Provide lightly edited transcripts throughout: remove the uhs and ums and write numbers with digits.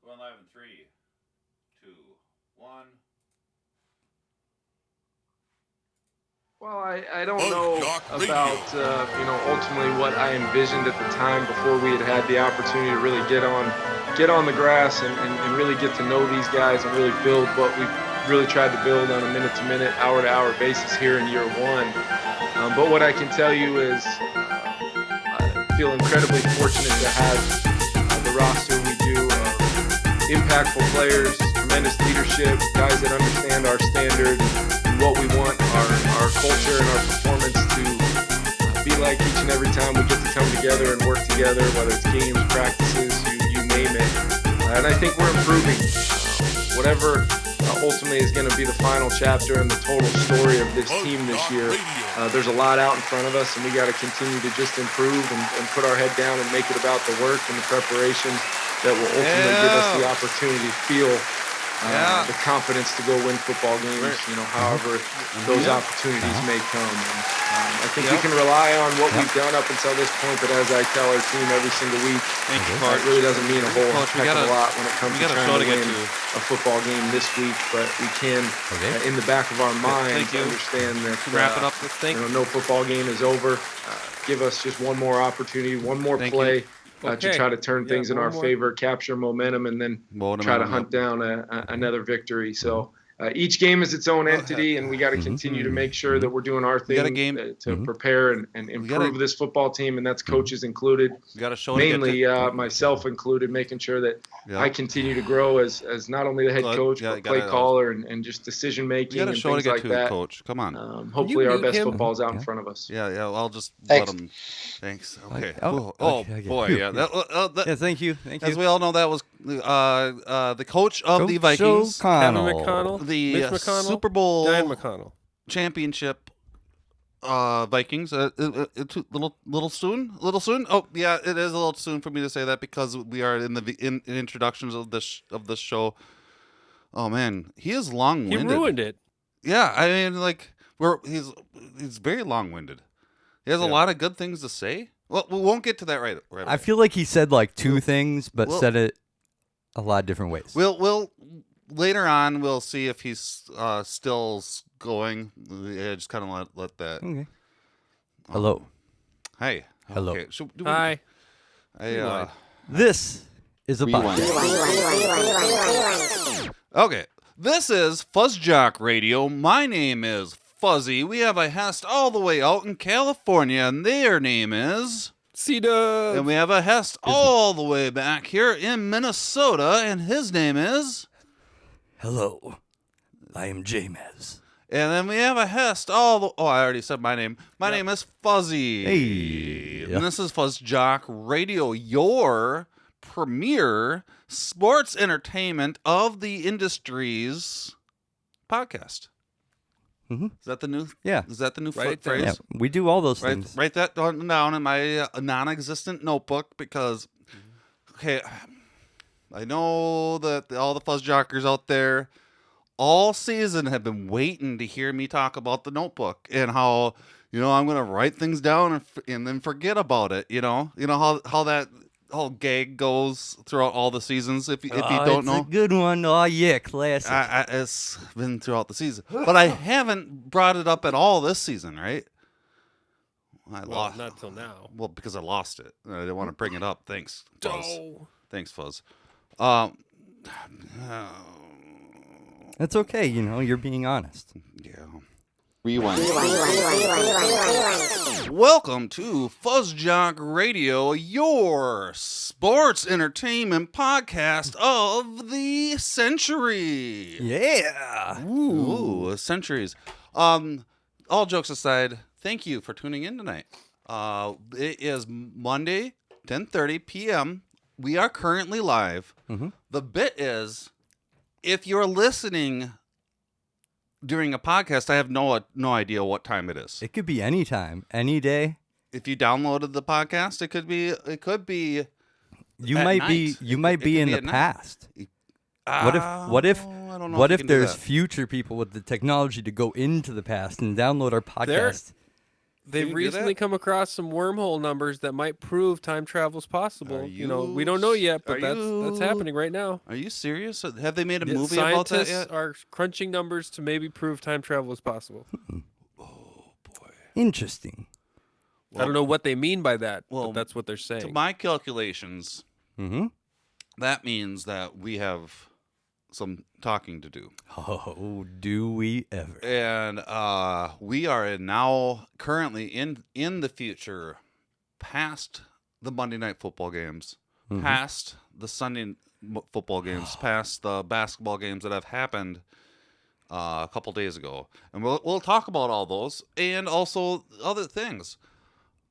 Going live in 3, 2, 1. Well, I don't know about, ultimately what I envisioned at the time before we had the opportunity to really get on the grass and really get to know these guys and really build what we really tried to build on a minute-to-minute, hour-to-hour basis here in year one. But what I can tell you is I feel incredibly fortunate to have the roster we do, impactful players, tremendous leadership, guys that understand our standard and what we want our culture and our performance to be like each and every time we get to come together and work together, whether it's games, practices, you name it. And I think we're improving. Whatever ultimately is going to be the final chapter and the total story of this team this year, there's a lot out in front of us, and we got to continue to just improve and put our head down and make it about the work and the preparation that will ultimately give us the opportunity to feel the confidence to go win football games, however those opportunities may come. And, I think we can rely on what we've done up until this point, but as I tell our team every single week, it really doesn't mean a whole heck of a lot when it comes to trying to win a football game this week, but we can, in the back of our minds, understand that wrap it up. no football game is over. Give us just one more opportunity, one more play. To try to turn things in our favor, capture momentum, and then try to hunt down another victory. So each game is its own entity, and we got to continue to make sure that we're doing our thing to prepare and improve this football team, and that's coaches included, mainly myself included, making sure that I continue to grow as not only the head coach, but play caller and just decision-making and things like that. Coach. Come on. Hopefully our best football is out in front of us. Yeah, I'll just let them. Thanks. Okay. Boy, yeah. Thank you. As we all know, that was the coach of the Vikings, Kevin McConnell, the Mitch McConnell, Super Bowl Dan McConnell championship Vikings. Little soon. Oh yeah, it is a little soon for me to say that because we are in the introductions of this show. Oh man, he is long-winded. He ruined it. Yeah, I mean, he's very long-winded. He has a lot of good things to say. Well, we won't get to that right away. I feel like he said two things, but said it a lot of different ways. We'll later on we'll see if he's still going. Yeah, just kind of let that. Okay. Hello. Hey. Hello. Okay. Hi. This is a podcast. Okay. This is FuzzJockRadio. My name is Fuzzy. We have a guest all the way out in California, and their name is C-Dub. And we have a guest all the way back here in Minnesota, and his name is Hello. I am James. And then we have a guest I already said my name. My name is Fuzzy. Hey. And this is FuzzJockRadio, your premier sports entertainment of the industries podcast. Mm-hmm. Is that the new? Yeah. Is that the new Right phrase? Yeah, we do all those things. Write that down in my non-existent notebook because, okay, I know that all the FuzzJockers out there all season have been waiting to hear me talk about the notebook and how I'm going to write things down and then forget about it. You know how that whole gag goes throughout all the seasons. If you don't know, it's a good one. Oh yeah, classic. It's been throughout the season, but I haven't brought it up at all this season, right? Not until now. Well, because I lost it. I didn't want to bring it up. Thanks, Fuzz. Oh. Thanks, Fuzz. That's okay. You're being honest. Yeah. Rewind. Welcome to FuzzJockRadio, your sports entertainment podcast of the century. Yeah. Ooh, centuries. All jokes aside, thank you for tuning in tonight. It is Monday, 10:30 p.m. We are currently live. Mm-hmm. The bit is, if you're listening during a podcast, I have no idea what time it is. It could be any time, any day. If you downloaded the podcast, it could be. You might be in the past. What if there's future people with the technology to go into the past and download our podcast? They've you do recently that? come across some wormhole numbers that might prove time travel's possible. Are We don't know yet, but that's you- happening right now. Are you serious? Have they made a Yeah, movie about that scientists yet? are crunching numbers to maybe prove time travel is possible. Oh boy. Interesting. I don't know what they mean by that, well, but that's what they're saying. To my calculations, Mm-hmm. that means that we have some talking to do. Oh, do we ever? And we are now currently in the future, past the Monday night football games, past the Sunday football games, past the basketball games that have happened a couple days ago, and we'll talk about all those and also other things.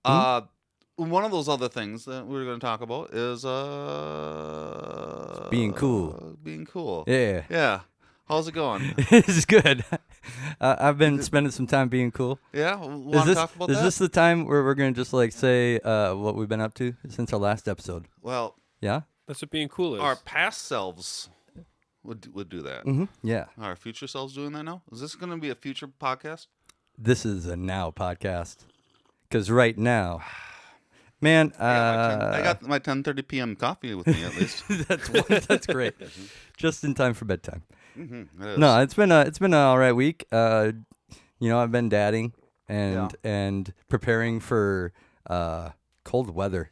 One of those other things that we're going to talk about is Being cool. Being cool. Yeah. Yeah. How's it going? It's good. I've been spending some time being cool. Yeah. Want to talk about is that? this the time where we're going to just like say what we've been up to since our last episode? Well, Yeah? That's what being cool is. our past selves would do that. Mm-hmm. Yeah. Our future selves doing that now? Is this going to be a future podcast? This is a now podcast. Because right now, man, I got my 10:30 p.m. coffee with me at least. that's great. Just in time for bedtime. Mm-hmm, it is. No, it's been an all right week. I've been dadding and preparing for cold weather.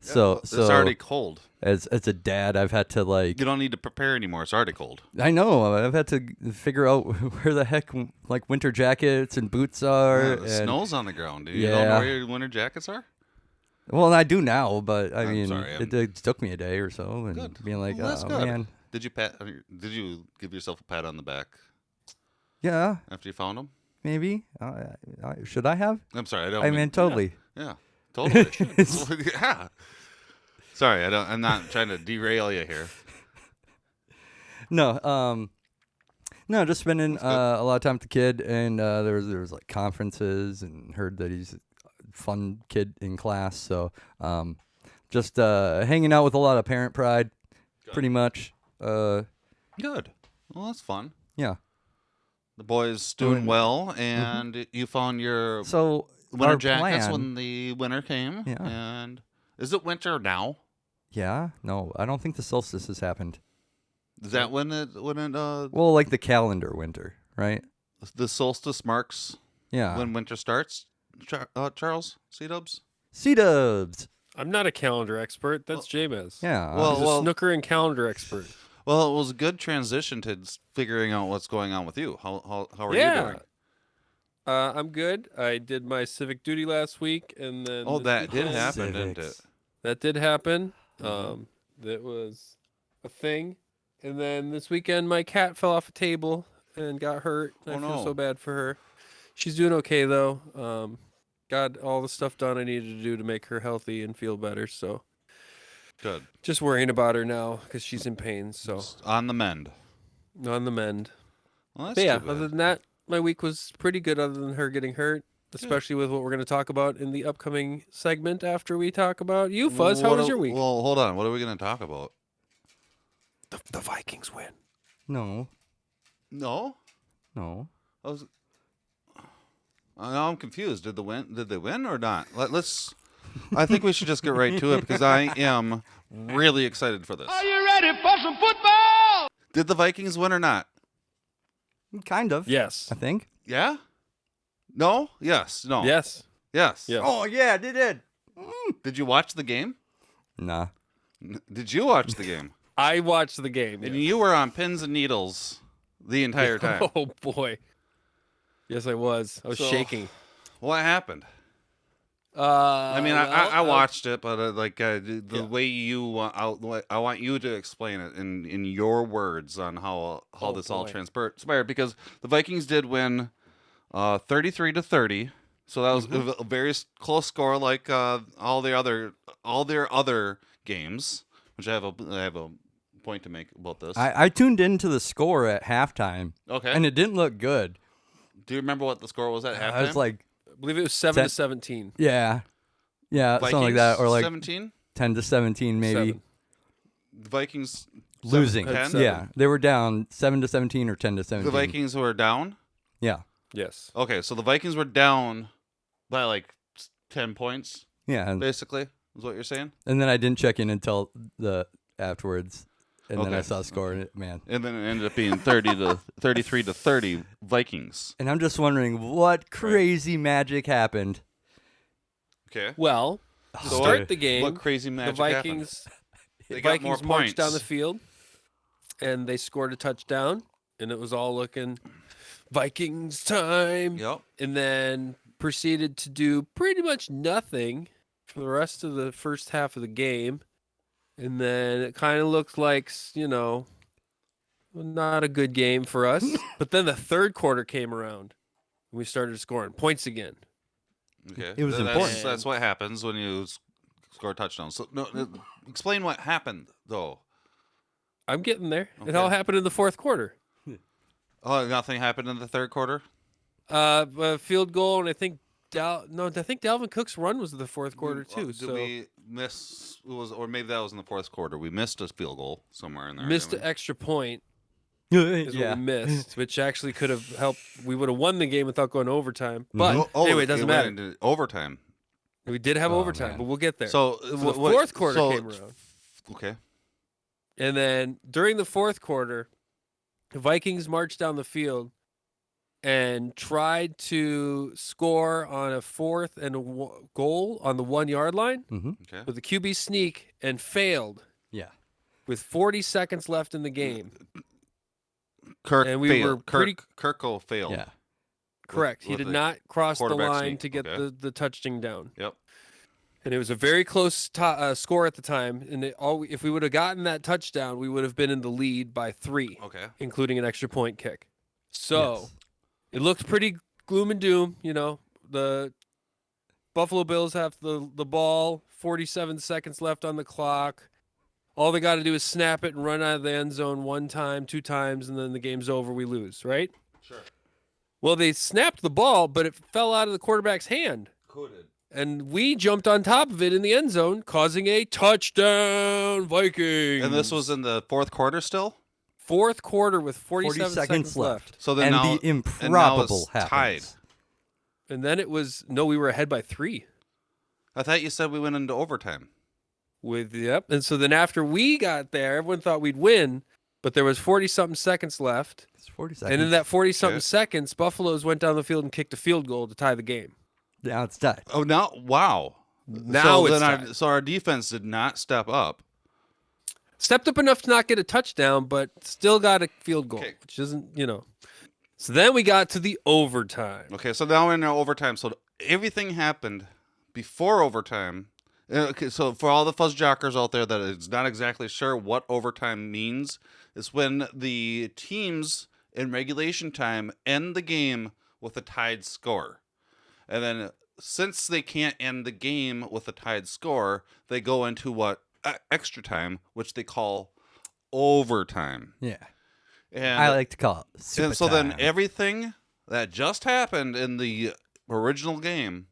So It's already cold. as a dad, I've had to like. You don't need to prepare anymore. It's already cold. I know. I've had to figure out where the heck like winter jackets and boots are. Yeah, the and- snow's on the ground. You don't know where your winter jackets are? Well, I do now, but I I'm mean, sorry, it took me a day or so, and Good. being like, Well, that's oh good. man, Did you give yourself a pat on the back yeah, after you found them? maybe. Should I have? I'm sorry. I don't. I mean, totally. Yeah. Totally. Yeah. Sorry, I'm not trying to derail you here. No, just spending a lot of time with the kid, and there was like conferences, and heard that he's a fun kid in class, so just hanging out with a lot of parent pride, pretty much. Good. Well, that's fun. Yeah. The boy's doing well, and you found your So winter our jackets plan, when the winter came. Yeah. And is it winter now? Yeah, no, I don't think the solstice has happened. Is that when Well, like the calendar winter, right? the solstice marks Yeah. when winter starts? Charles C-Dubs? C-dubs. I'm not a calendar expert. That's Jabez. Yeah. Well- He's a snooker and calendar expert. Well, it was a good transition to figuring out what's going on with you. How are you Yeah. doing? I'm good. I did my civic duty last week, and then Oh, this that did weekend- happen, didn't it? Civics. That did happen. That was a thing. And then this weekend, my cat fell off a table and got hurt. Oh, I feel no. so bad for her. She's doing okay though. Got all the stuff done I needed to do to make her healthy and feel better. So Good. just worrying about her now because she's in pain. So On the mend. on the mend. Well, that's But yeah, too bad. other than that, my week was pretty good. Other than her getting hurt, especially with what we're going to talk about in the upcoming segment after we talk about you, Fuzz. How What was a- your week? Well, hold on. What are we going to talk about? The Vikings win. No. No, No. I was. Now I'm confused. Did they win or not? Let's. I think we should just get right to it because I am really excited for this. Are you ready for some football? Did the Vikings win or not? Kind of. Yes. I think. Yeah. No. Yes. No. Yes. Yes. Yeah. Oh yeah, they did. Did you watch the game? Nah. Did you watch the game? I watched the game. And yes. you were on pins and needles the entire time. Oh boy. Yes, I was. I was So- shaking. What happened? I mean, I watched it, but the way you I want you to explain it in your words on how Oh, this all boy. transpired because the Vikings did win 33-30, so that was Mm-hmm. a very close score like all their other games, which I have a point to make about this. I tuned into the score at halftime, Okay, and it didn't look good. do you remember what the score was at halftime? I was like, I believe it was 7-17. yeah, Vikings, something like that, or like 17. 10-17 maybe. 7. The Vikings Losing. 7-10? Yeah, they were down 7-17 or 10-17. The Vikings were down. Yeah. Yes. Okay, so the Vikings were down by like 10 points, Yeah, basically, is what you're saying? and then I didn't check in until the afterwards, and then I Okay. saw a score, and man. And then it ended up being 33 to 30 Vikings. And I'm just wondering what crazy magic happened. Okay. Well, to So start the game, What crazy the magic Vikings They got more Vikings marched down the points. field, and they scored a touchdown, and it was all looking Vikings time. Yep. And then proceeded to do pretty much nothing for the rest of the first half of the game. And then it kind of looked like, not a good game for us. But then the third quarter came around, and we started scoring points again. Okay. It was That's- important. That's what happens when you score a touchdown. So explain what happened though. I'm getting there. It Okay. all happened in the fourth quarter. Oh, nothing happened in the third quarter. A field goal, and I think Dalvin Cook's run was the fourth quarter too. Did So we miss? Or maybe that was in the fourth quarter. We missed a field goal somewhere in there. missed an didn't extra point is yeah. what we missed, which actually could have helped. We would have won the game without going to overtime. we? But anyway, it doesn't went matter. into overtime. We did have Oh, overtime, man. but we'll get there. So, So the fourth quarter came around. Okay. And then during the fourth quarter, the Vikings marched down the field and tried to score on a fourth and goal on the 1 yard line Mm-hmm. Okay. with a QB sneak and failed Yeah. with 40 seconds left in the game. Kirk And we failed. were pretty- Kirko failed. Yeah. Correct. He with did the not cross the quarterback line sneak, to get okay. the touchdown down. Yep. And it was a very close score at the time. And if we would have gotten that touchdown, we would have been in the lead by 3, Okay. including an extra point kick. So Yes. it looked pretty gloom and doom. The Buffalo Bills have the ball, 47 seconds left on the clock. All they got to do is snap it and run out of the end zone 1 time, 2 times, and then the game's over. We lose, right? Sure. Well, they snapped the ball, but it fell out of the quarterback's hand. Coded. And we jumped on top of it in the end zone, causing a touchdown, Vikings. And this was in the fourth quarter still. fourth quarter with 40 47 seconds left. So then And now, the improbable and now it's happens. tied. And then it was, we were ahead by 3. I thought you said we went into overtime. And so then after we got there, everyone thought we'd win, but there was 40-something seconds left. It's 40 seconds. And in that 40-something Okay. seconds, Buffaloes went down the field and kicked a field goal to tie the game. Now it's tied. Oh, now wow. Now it's then tied. so our defense did not step up. Stepped up enough to not get a touchdown, but still got a field goal, Okay. which isn't, So then we got to the overtime. Okay, so now we're in overtime. So everything happened before overtime. Okay, so for all the FuzzJockers out there that is not exactly sure what overtime means, it's when the teams in regulation time end the game with a tied score. And then since they can't end the game with a tied score, they go into extra time, which they call overtime. Yeah. And I like to call it super and so then time. everything that just happened in the original game,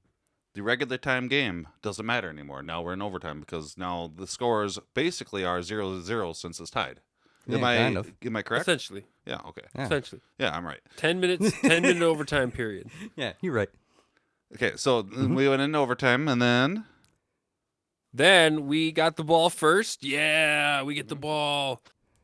the regular time game, doesn't matter anymore. Now we're in overtime because now the scores basically are 0-0 since it's tied. Yeah, Am I kind of. am I correct? Essentially. Yeah, okay. Yeah. Essentially. Yeah, I'm right. 10 minutes, 10-minute overtime period. Yeah, you're right. Okay, so Mm-hmm. we went into overtime and then Then we got the ball first. Yeah, we get the ball.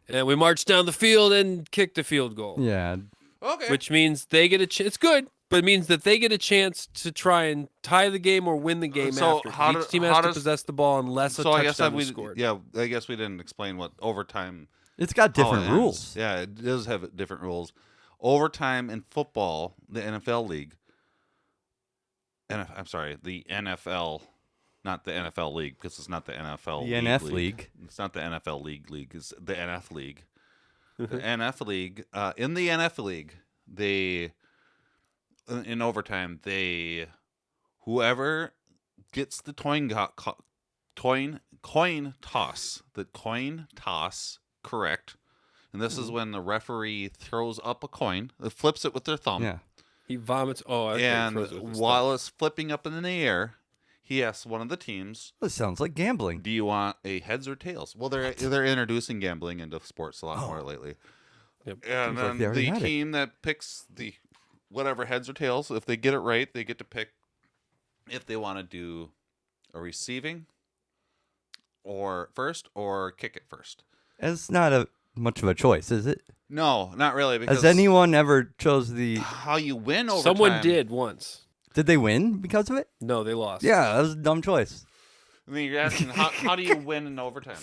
And we marched down the field and kicked a field goal. Yeah. okay. Which means they get a chance. It's good, but it means that they get a chance to try and tie the game or win the game So after. how Each do- team how has to does- possess the ball unless a so I guess touchdown we is scored. I guess we didn't explain what overtime It's got how it different ends. rules. Yeah, it does have different rules. Overtime in football, the NFL league. I'm sorry, the NFL, not the NFL league, because it's not the NFL. The NF league. It's not the NFL league. It's the NF league. The NF league. In the NF league, they in overtime whoever gets the coin toss correct. And this is when the referee throws up a coin, flips it with their thumb. Yeah. He vomits. Oh, I And throws it with his while it's flipping up in the air, he asks one of the teams, This sounds like gambling. "Do you want a heads or tails?" Well, they're introducing gambling into sports a lot more lately. Yep. And Seems like then they already the had it. team that picks the whatever heads or tails, if they get it right, they get to pick if they want to do a receiving or first or kick it first. It's not much of a choice, is it? No, not really. Because Has anyone ever chose the? how you win overtime? Someone did once. Did they win because of it? No, they lost. Yeah, that was a dumb choice. I mean, you're asking how do you win in overtime?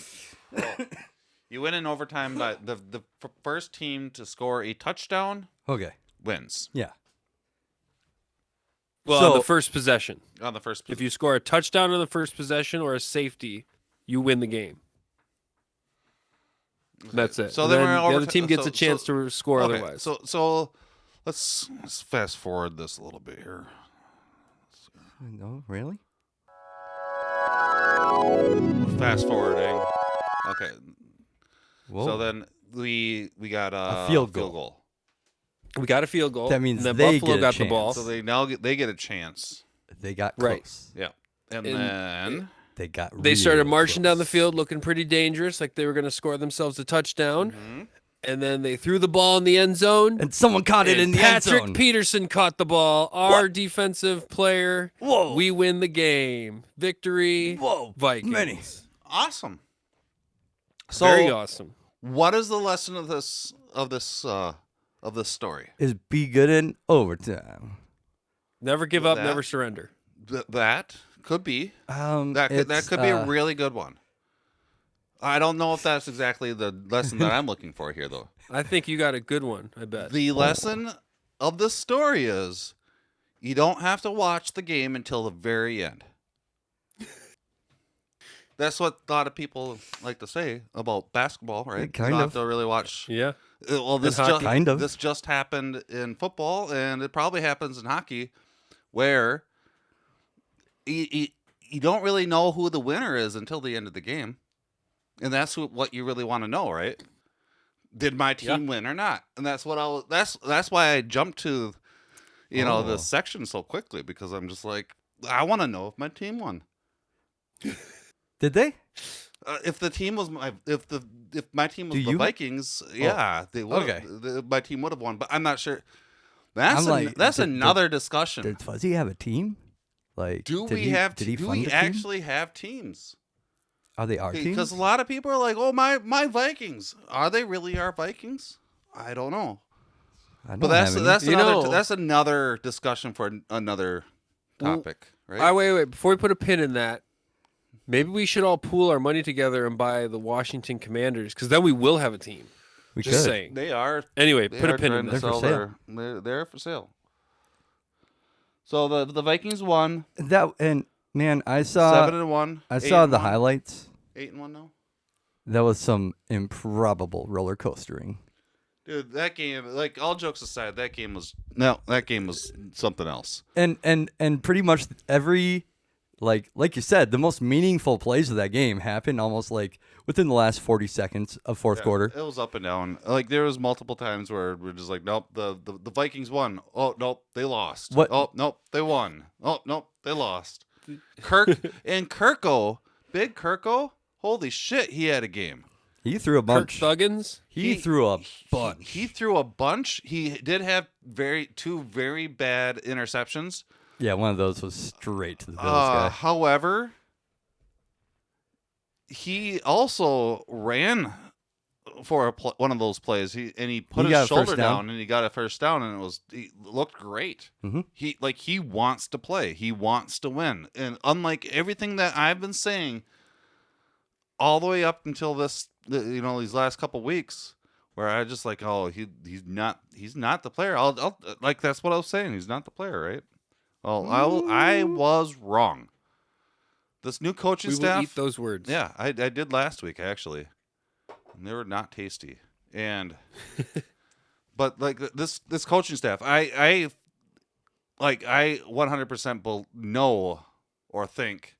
Well, you win in overtime by the first team to score a touchdown Okay. wins Yeah. Well, So- on the first possession. on the first. If you score a touchdown on the first possession or a safety, you win the game. That's it. So And then then we're the over other team gets a chance to score okay, otherwise. So let's fast forward this a little bit here. No, really? Fast forwarding. Okay. Whoa. So then we got a field goal. We got a field goal. That means and then they Buffalo get a got the chance. ball. So they get a chance. They got Right. close. Yeah. And And then They got. They started real marching down the close. field looking pretty dangerous, like they were going to score themselves a touchdown. Mhm. And then they threw the ball in the end zone. and someone caught it and in the end Patrick zone. Peterson caught the ball. Our defensive player. Whoa. We win the game. Victory. Whoa. Vikings. Many. awesome. So Very awesome. what is the lesson of this story? Is be good in overtime. Never give up, That- never surrender. That could be. That It's, could be a really good one. I don't know if that's exactly the lesson that I'm looking for here, though. I think you got a good one, I bet. The lesson of the story is you don't have to watch the game until the very end. That's what a lot of people like to say about basketball, right? Kind you don't of. have to really watch. Yeah. Well, this hockey. just Kind of. this just happened in football, and it probably happens in hockey, where you don't really know who the winner is until the end of the game, and that's what you really want to know, right? Did my team win or not? And that's what I was. That's why I jumped to, this section so quickly, because I'm just like, I want to know if my team won. Did they? If the team was if my team was Do the you- Vikings, yeah, they would. Okay. My team would have won, but I'm not sure. That's I'm like, that's did- another discussion. Did Fuzzy have a team? Like, Do did we he, have? Did he Do fund we a team? actually have teams? Are they our team? Because a lot of people are like, "Oh, my Vikings, are they really our Vikings?" I don't know. I don't But that's have any. that's You another know- that's another discussion for another topic, right? Wait. Before we put a pin in that, maybe we should all pool our money together and buy the Washington Commanders, because then we will have a team. we Just could. saying. They are. Anyway, They put a are pin trying in to that. They're for sell sale. they're for sale. So the Vikings won That and man, I saw 7-1. I saw the 8-1. highlights. 8-1 now. That was some improbable roller coastering. Dude, that game, like all jokes aside, that game was something else. And pretty much every like you said, the most meaningful plays of that game happened almost like within the last 40 seconds of fourth quarter. It was up and down. Like there was multiple times where we're just like, nope, the Vikings won. Oh nope, they lost. What- Oh nope, they won. Oh nope, they lost. Kirko, big Kirko, holy shit, he had a game. He threw a Kirk bunch. Thuggins. He threw a bunch. He threw a bunch. He did have two very bad interceptions. Yeah, one of those was straight to the Bills guy. However, he also ran for one of those plays. He put He got a his first shoulder down. down and he got a first down, and he looked great. Mhm. He wants to play. He wants to win. And unlike everything that I've been saying all the way up until these last couple weeks, where I just like, oh, he's not the player. I'll like that's what I was saying. He's not the player, right? Well, I was wrong. This new coaching We will staff. eat those words. Yeah, I did last week actually. And they were not tasty. And but like this coaching staff, I 100% know or think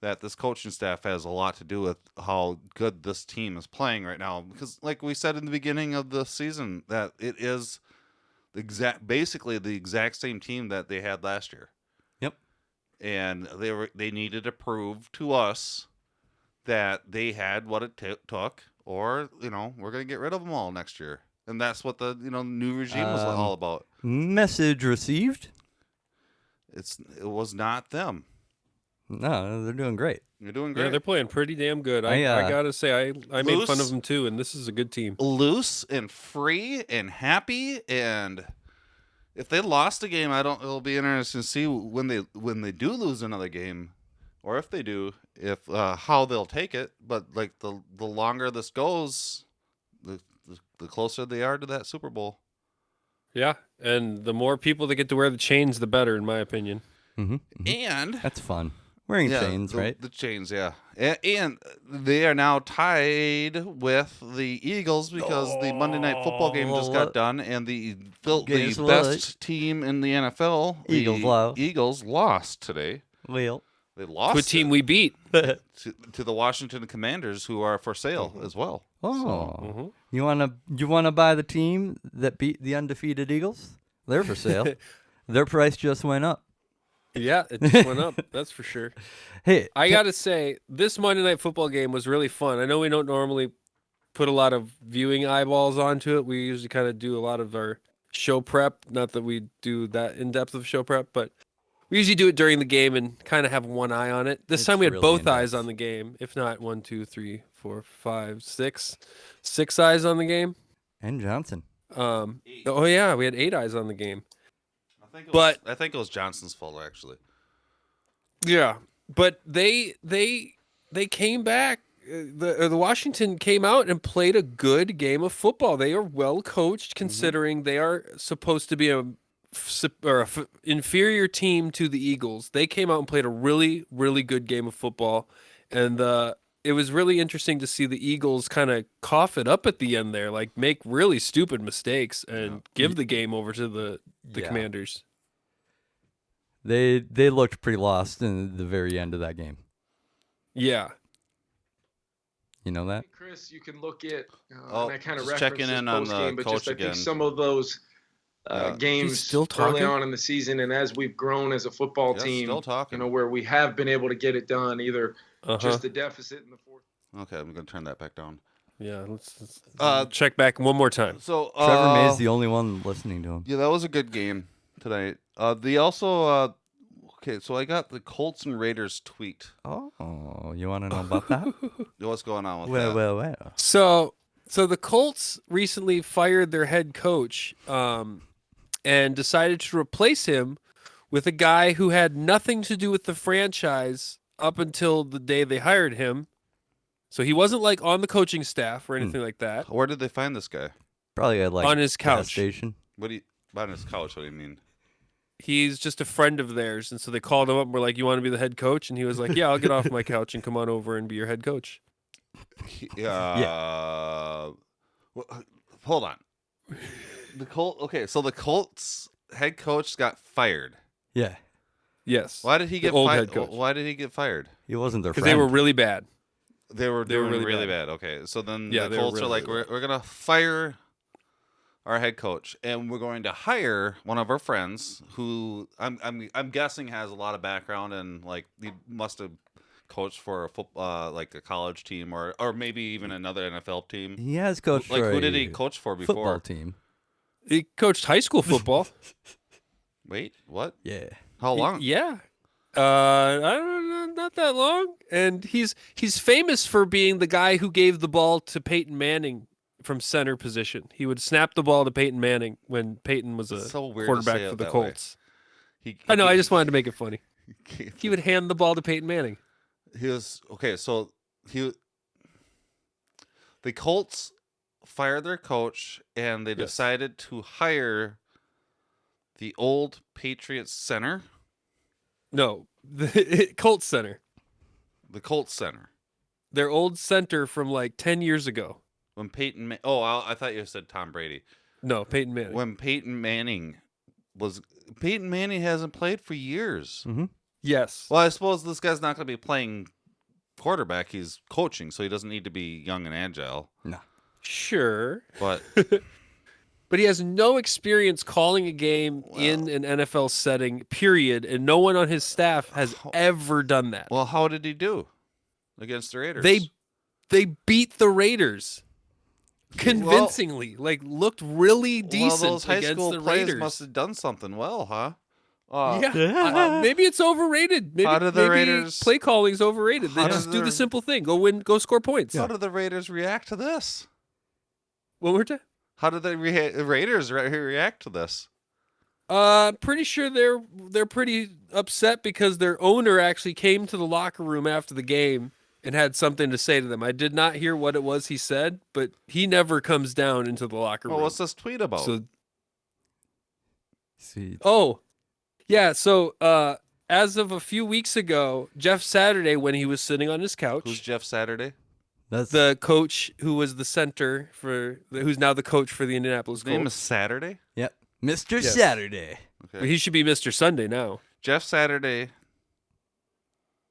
that this coaching staff has a lot to do with how good this team is playing right now, because like we said in the beginning of the season, that it is basically the exact same team that they had last year. Yep. And they needed to prove to us that they had what it took, or we're going to get rid of them all next year. And that's what the new regime was all about. Message received. It was not them. No, they're doing great. You're doing great. Yeah, they're playing pretty damn good. I gotta say, I made fun of them too, and this is a good team. Loose and free and happy, and if they lost a game, it'll be interesting to see when they do lose another game, or if they do, if how they'll take it. But like the longer this goes, the closer they are to that Super Bowl. Yeah, and the more people that get to wear the chains, the better, in my opinion. Mm-hmm. And that's fun. Wearing chains, right? The chains, yeah. And they are now tied with the Eagles because the Monday Night Football game just got done, and the best team in the NFL, Eagles, lost today. Well, they lost to a team we beat. to the Washington Commanders, who are for sale as well. Oh, you wanna buy the team that beat the undefeated Eagles? They're for sale. Their price just went up. Yeah, it just went up. That's for sure. Hey, I got to say, this Monday Night Football game was really fun. I know we don't normally put a lot of viewing eyeballs onto it. We usually kind of do a lot of our show prep. Not that we do that in-depth of show prep, but we usually do it during the game and kind of have one eye on it. This time we had really both in-depth. eyes on the game. If not, 1, 2, 3, 4, 5, 6. 6 eyes on the game. And Johnson. Oh, yeah, we had 8 eyes on the game. I think it was Johnson's fault, actually. Yeah, but they came back. The Washington came out and played a good game of football. They are well coached, considering they are supposed to be a inferior team to the Eagles. They came out and played a really, really good game of football, and it was really interesting to see the Eagles kind of cough it up at the end there, like make really stupid mistakes and give the game over to the Commanders. They looked pretty lost in the very end of that game. Yeah. You know that? Chris, you can look at Oh, and I kind of just referenced checking this in on post-game, the but just coach I think again. some of those games He's still early talking? on in the season, and as we've grown as a football Yes, team, still talking. where we have been able to get it done, either just the deficit in the fourth. Okay, I'm going to turn that back down. Yeah, let's check back one more time. So Trevor May's the only one listening to him. Yeah, that was a good game tonight. They also okay, so I got the Colts and Raiders tweet. Oh, you want to know about that? What's going on with that? Well. So the Colts recently fired their head coach and decided to replace him with a guy who had nothing to do with the franchise up until the day they hired him. So he wasn't like on the coaching staff or anything like that. Where did they find this guy? Probably at On his gas couch. station. On his couch? What do you mean? He's just a friend of theirs, and so they called him up and were like, "You want to be the head coach?" And he was like, "Yeah, I'll get off my couch and come on over and be your head coach." Hold on. Okay, so the Colts head coach got fired. Yeah, Yes. Why did he get old fired? head coach. Why did he get fired? he wasn't their Because friend. they were really bad. They were They were doing really really bad. Okay, so then Yeah, the they were Colts are really, like, really we're gonna fire our head coach, and we're going to hire one of our friends who I'm guessing has a lot of background, and like he must have coached for a football like a college team or maybe even another NFL team. He has coached Like for who a did he coach for before? football team. He coached high school football. Wait, what? Yeah. How long? Yeah. I don't know, not that long. And he's famous for being the guy who gave the ball to Peyton Manning from center position. He would snap the ball to Peyton Manning when Peyton was a It's so weird to quarterback say it for the that way. Colts. I know, I just wanted to make it funny. He He would hand the ball to Peyton Manning. was okay. So the Colts fired their coach, and they Yes. decided to hire the old Patriots center, No, the Colts center. the Colts center. Their old center from like 10 years ago. When Peyton, I thought you said Tom Brady. No, Peyton Manning. When Peyton Manning hasn't played for years. Mm-hmm. Yes. Well, I suppose this guy's not going to be playing quarterback. He's coaching, so he doesn't need to be young and agile. No. Sure. But But he has no experience calling a game in an NFL setting, period. And no one on his staff has ever done that. well, how did he do against the Raiders? They beat the Raiders convincingly. Looked really decent those high against school the players Raiders. must have done something well, huh? Maybe it's overrated. Maybe, How do the Raiders play calling is overrated? They just do the simple thing: go score points. How do the Raiders react to this? One more time. How do the Raiders react to this? Pretty sure they're pretty upset because their owner actually came to the locker room after the game and had something to say to them. I did not hear what it was he said, but he never comes down into the locker room. Well, what's this tweet about? So, See. oh, yeah. So, as of a few weeks ago, Jeff Saturday, when he was sitting on his couch, Who's Jeff Saturday? That's the coach who was the center who's now the coach for the Indianapolis His name Colts. is Saturday. Yep. Mr. Yes. Saturday. But he should be Mr. Sunday now. Jeff Saturday.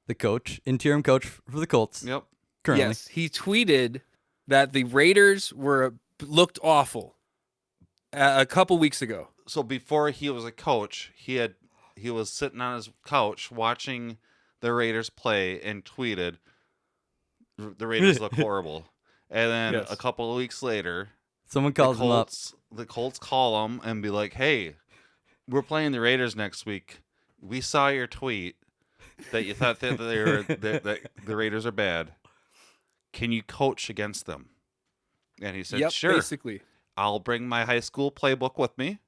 The coach, interim coach for the Colts. Yep. Currently. Yes, he tweeted that the Raiders looked awful a couple weeks ago. So before he was a coach, he was sitting on his couch watching the Raiders play and tweeted, "The Raiders look horrible." And then Yes. a couple of weeks later, Someone calls him up. the Colts call him and be like, "Hey, we're playing the Raiders next week. We saw your tweet that you thought that that the Raiders are bad. Can you coach against them?" And he said, Yep, "Sure. basically. I'll bring my high school playbook with me,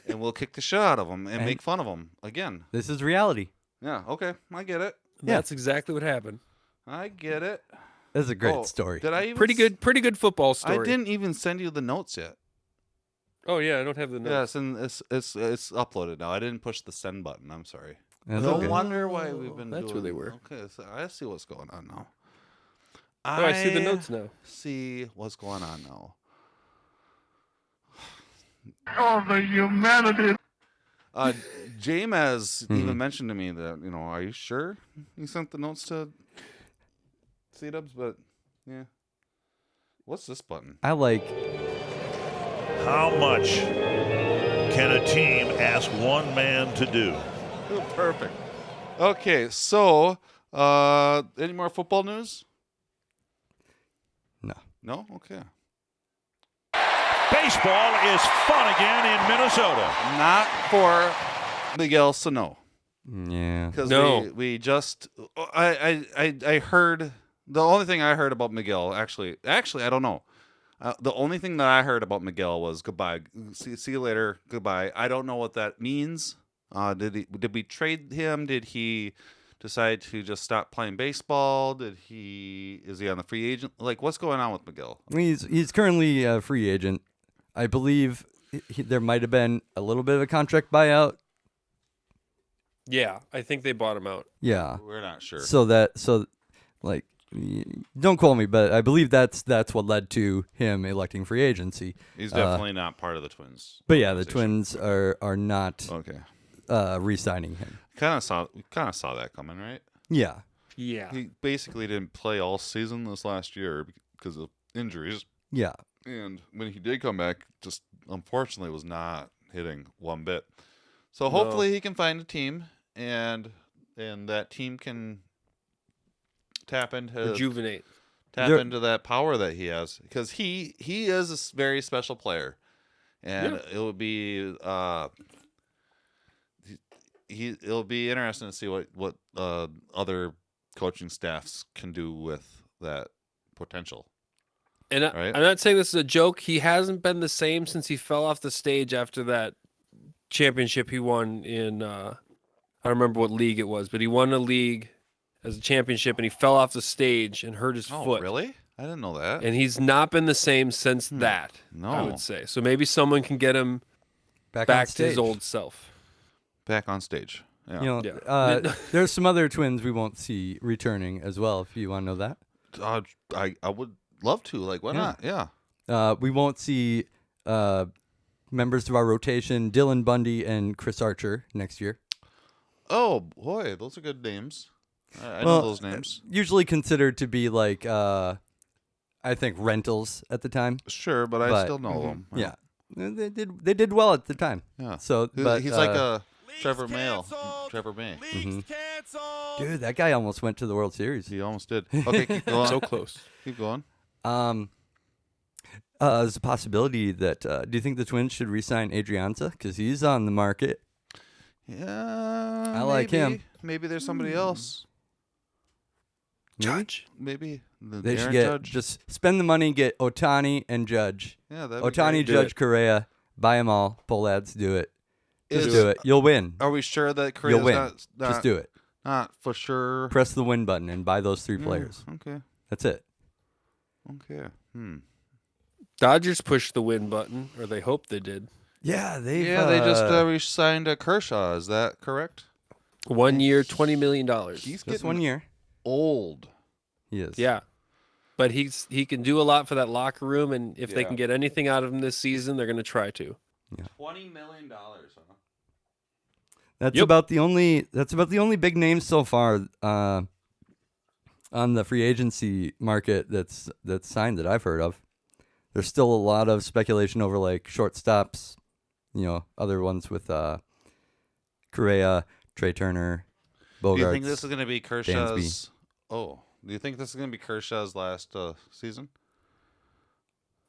and we'll kick the shit out of them and make fun of them again." This is reality. Yeah, okay, I get it. Yeah. That's exactly what happened. I get it. That's a great story. Did I even Pretty good football story. I didn't even send you the notes yet. Oh yeah, I don't have the notes. Yes, and it's uploaded now. I didn't push the send button. I'm sorry. That's No okay. wonder why we've been. That's where doing, they were. Okay, so I see what's going on now. Oh, I see the notes now. See what's going on now. Oh, the humanity. James has even mentioned to me that, are you sure you sent the notes to C-Dubs? But yeah, what's this button? I like. How much can a team ask one man to do? Perfect. Okay, so any more football news? No. No? Okay. Baseball is fun again in Minnesota. Not for Miguel Sano. Yeah. Because No. we just I heard the only thing I heard about Miguel actually I don't know. The only thing that I heard about Miguel was goodbye. See you later. Goodbye. I don't know what that means. Did we trade him? Did he decide to just stop playing baseball? Is he on the free agent? Like, what's going on with Miguel? He's currently a free agent. I believe there might have been a little bit of a contract buyout. Yeah, I think they bought him out. Yeah. We're not sure. Don't quote me, but I believe that's what led to him electing free agency. He's definitely not part of the Twins. But yeah, the organization. Twins are not Okay. re-signing him. We kind of saw that coming, right? Yeah. Yeah. He basically didn't play all season this last year because of injuries. Yeah. And when he did come back, just unfortunately was not hitting one bit. So hopefully he can find a team and that team can tap into Rejuvenate. into that power that he has, because he is a very special player, and it would be it'll be interesting to see what other coaching staffs can do with that potential. And Right. I'm not saying this is a joke. He hasn't been the same since he fell off the stage after that championship he won in I don't remember what league it was, but he won a league as a championship and he fell off the stage and hurt his foot. Really? I didn't know that. And he's not been the same since that. No. I would say. So maybe someone can get him Back to his old self. Back on stage. Yeah. Yeah. There's some other Twins we won't see returning as well, if you want to know that. I would love to. Like, why not? Yeah. We won't see members of our rotation, Dylan Bundy and Chris Archer, next year. Oh boy, those are good names. I Well, know those names. Usually considered to be like, I think rentals at the time. Sure, but I still know them. Yeah, they did well at the time. Yeah. So, but he's like a Trevor May. dude, that guy almost went to the World Series. He almost did. Okay, keep going. So close. Keep going. There's a possibility that. Do you think the Twins should re-sign Adrianza because he's on the market? Yeah, I like him. Maybe there's somebody else. Judge. Maybe They should Aaron get Judge. just spend the money, get Ohtani and Judge. Yeah, that'd be Ohtani, great. Judge, Correa, buy them all. Pull ads, do it. Just Is- do it. You'll win. Are we sure that You'll Korea's win. not Just do it. Not for sure. Press the win button and buy those 3 players. Okay. That's it. Okay. Dodgers pushed the win button, or they hoped they did. Yeah, They just re-signed Kershaw. Is that correct? 1 year, $20 million. He's just getting 1 year. old. He is. Yeah. But he can do a lot for that locker room, and if they Yeah. can get anything out of him this season, they're going to try to. $20 million, huh? That's Yep. about the only big name so far on the free agency market that's signed that I've heard of. There's still a lot of speculation over like shortstops, other ones with Correa, Trey Turner, Bogarts. Do you think this is going to be Kershaw's? Dansby. Do you think this is going to be Kershaw's last season?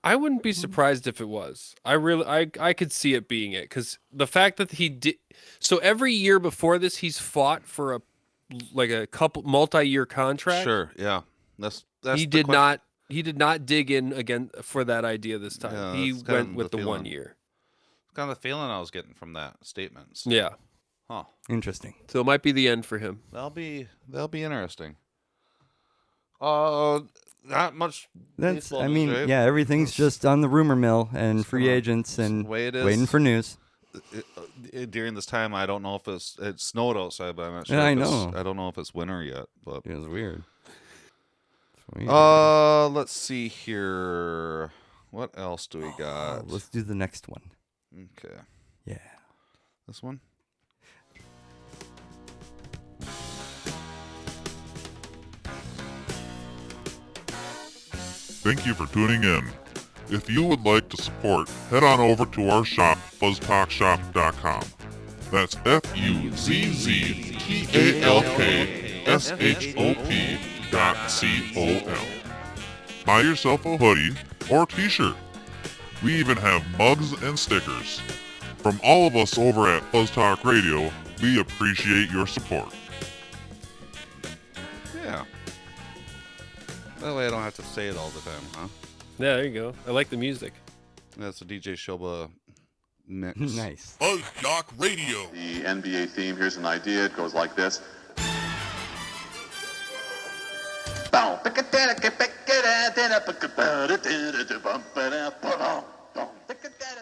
I wouldn't be surprised if it was. I could see it being it, because the fact that he did so every year before this, he's fought for a couple multi-year contract. Sure. Yeah. That's He the did question. not dig in again for that idea this time. Yeah, he that's kind went of with the the 1 feeling. year. Kind of the feeling I was getting from that statement. So, Yeah. Huh. Interesting. So it might be the end for him. That'll be interesting. Not much. That's baseball news, right? yeah, everything's just on the rumor mill and free kinda- agents it's and the way it is. waiting for news. During this time, I don't know if it snowed outside, but I'm not sure. Yeah, I if it's- know. I don't know if it's winter yet, but It was weird. It's weird. let's see here. What else do we got? Let's do the next one. Okay, Yeah. this one. Thank you for tuning in. If you would like to support, head on over to our shop, FuzzTalkShop.com. That's FuzzTalkShop.com. Buy yourself a hoodie or t-shirt. We even have mugs and stickers. From all of us over at Fuzz Talk Radio, we appreciate your support. Yeah. That way I don't have to say it all the time, huh? Yeah, there you go. I like the music. That's a DJ Shoba mix. Nice. FuzzJock Radio. The NBA theme, here's an idea. It goes like this.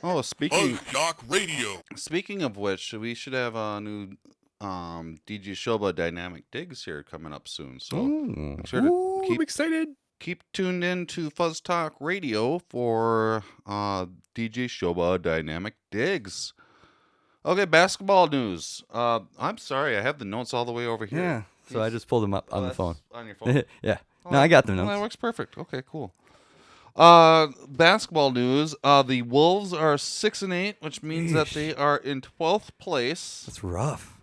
Oh, speaking FuzzJock Radio. Speaking of which, we should have a new DJ Shoba Dynamic Digs here coming up soon. So Ooh. make sure to I'm excited. keep tuned in to Fuzz Talk Radio for DJ Shoba Dynamic Digs. Okay, basketball news. I'm sorry, I have the notes all the way over here. Yeah. So I just pulled them up on the that's phone. On your phone. Yeah. Oh, No, I got the That notes. works perfect. Okay, cool. Basketball news. The Wolves are 6-8, which means that they are in 12th place. That's rough.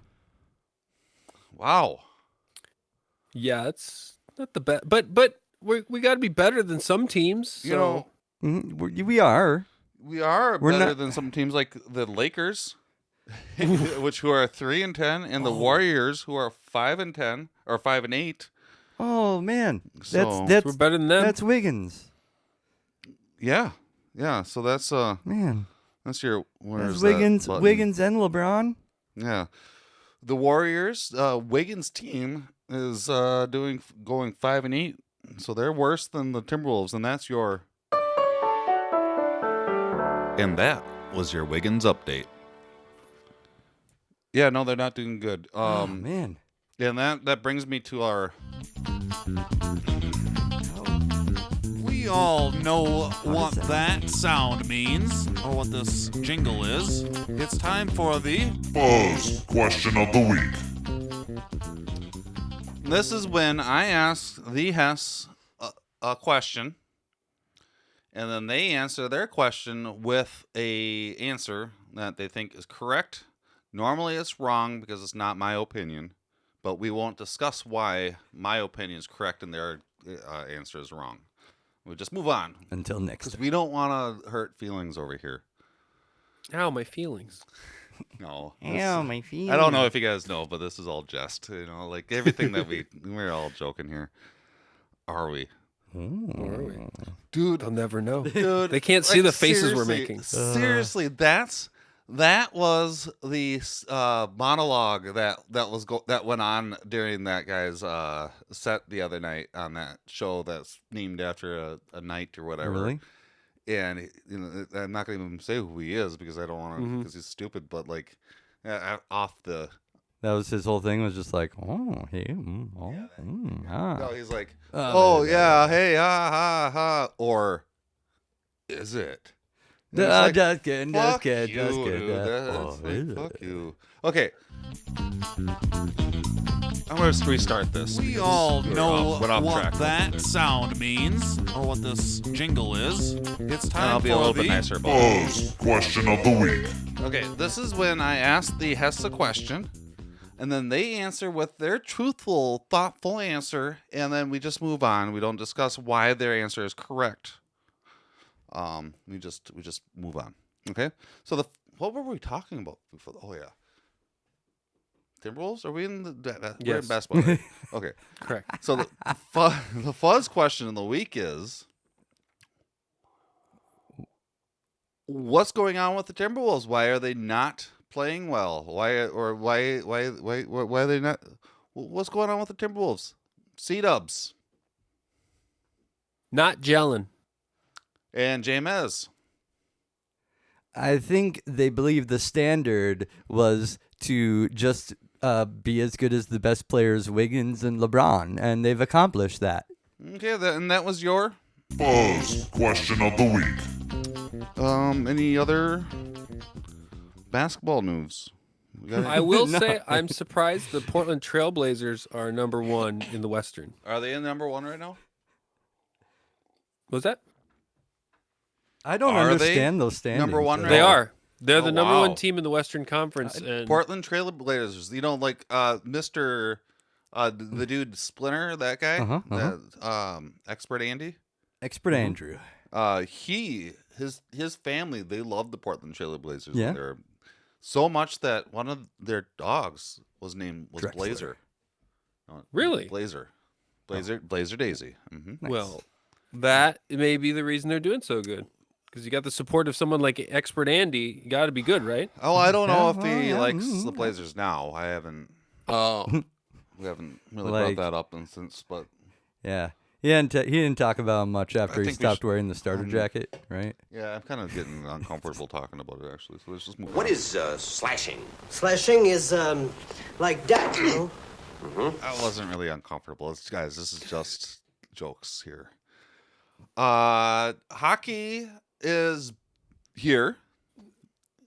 Wow. Yeah, it's not the best, but we got to be better than some teams. So. You know, We are. we are We're better not- than some teams like the Lakers, which who are 3-10, and the Warriors, who are 5-10 or 5-8. Oh man, So- that's we're better than them. that's Wiggins. Yeah. So that's Man, your where's that's Wiggins, that button? Wiggins and LeBron. Yeah. The Warriors, Wiggins' team is going 5-8, so they're worse than the Timberwolves, and that's your. And that was your Wiggins update. Yeah, no, they're not doing good. Oh man, And that brings me to our. We all know what that sound means, or what this jingle is. It's time for the. Fuzz Question of the Week. This is when I ask the Hess a question, and then they answer their question with a answer that they think is correct. Normally it's wrong because it's not my opinion, but we won't discuss why my opinion is correct and their answer is wrong. We'll just move on until next because time. we don't want to hurt feelings over here. Ow, my feelings. No. Ow, my feet. I don't know if you guys know, but this is all jest. You know, like everything that we're all joking here. Are we? Dude, They'll never know. dude, They can't see like, the faces we're seriously, making. Seriously, that was the monologue that went on during that guy's set the other night on that show that's named after a knight or whatever. Really? And I'm not gonna even say who he is because I don't want to because he's stupid. But like off the. That was his whole thing. Was just like, oh, hey, No, he's like, oh yeah, hey, ha ha ha, or is it? And it's like, just kidding, just fuck kidding, just you, kidding. dude. Oh, That's like, is fuck it? you. Okay. I'm going to restart this. We because all we're know went off what track a little that bit. sound means, or what this jingle is. It's And time I'll be a for little the bit nicer about it. Buzz question of the week. Okay, this is when I ask the Hess a question, and then they answer with their truthful, thoughtful answer, and then we just move on. We don't discuss why their answer is correct. We just move on. Okay. So what were we talking about before? Oh yeah, Timberwolves. Are we in we're in Yes. basketball? Right? Okay. Correct. So the fuzz question of the week is, what's going on with the Timberwolves? Why are they not playing well? Why are they not? What's going on with the Timberwolves? C-dubs Not gelling. and James. I think they believe the standard was to just be as good as the best players, Wiggins and LeBron, and they've accomplished that. Okay, and that was your. Buzz question of the week. Any other basketball news? We got I will No. say I'm surprised the Portland Trailblazers are number 1 in the Western. Are they in number 1 right now? Was that? I don't Are they understand those standings. number one right They now? are. They're the number wow. 1 team in the Western Conference. And Portland Trailblazers. You know, like Mr. The dude Splinter, that guy, that Expert Andy. Expert Andrew. His family, they love the Portland Trailblazers. Yeah. They're so much that one of their dogs was Drexler. Blazer. No, Really? Blazer Daisy. Nice. well, that may be the reason they're doing so good. Because you got the support of someone like Expert Andy. You got to be good, right? Oh, I don't know if Yeah, he yeah, likes the Blazers now. I haven't. Oh. We haven't really Like- brought that up since, but Yeah. He didn't talk about him much after he think we stopped should- wearing the starter jacket, right? yeah, I'm kind of getting uncomfortable talking about it actually. So let's just move on. What is slashing? Slashing is, like that, you know? I wasn't really uncomfortable. Guys, this is just jokes here. Hockey is here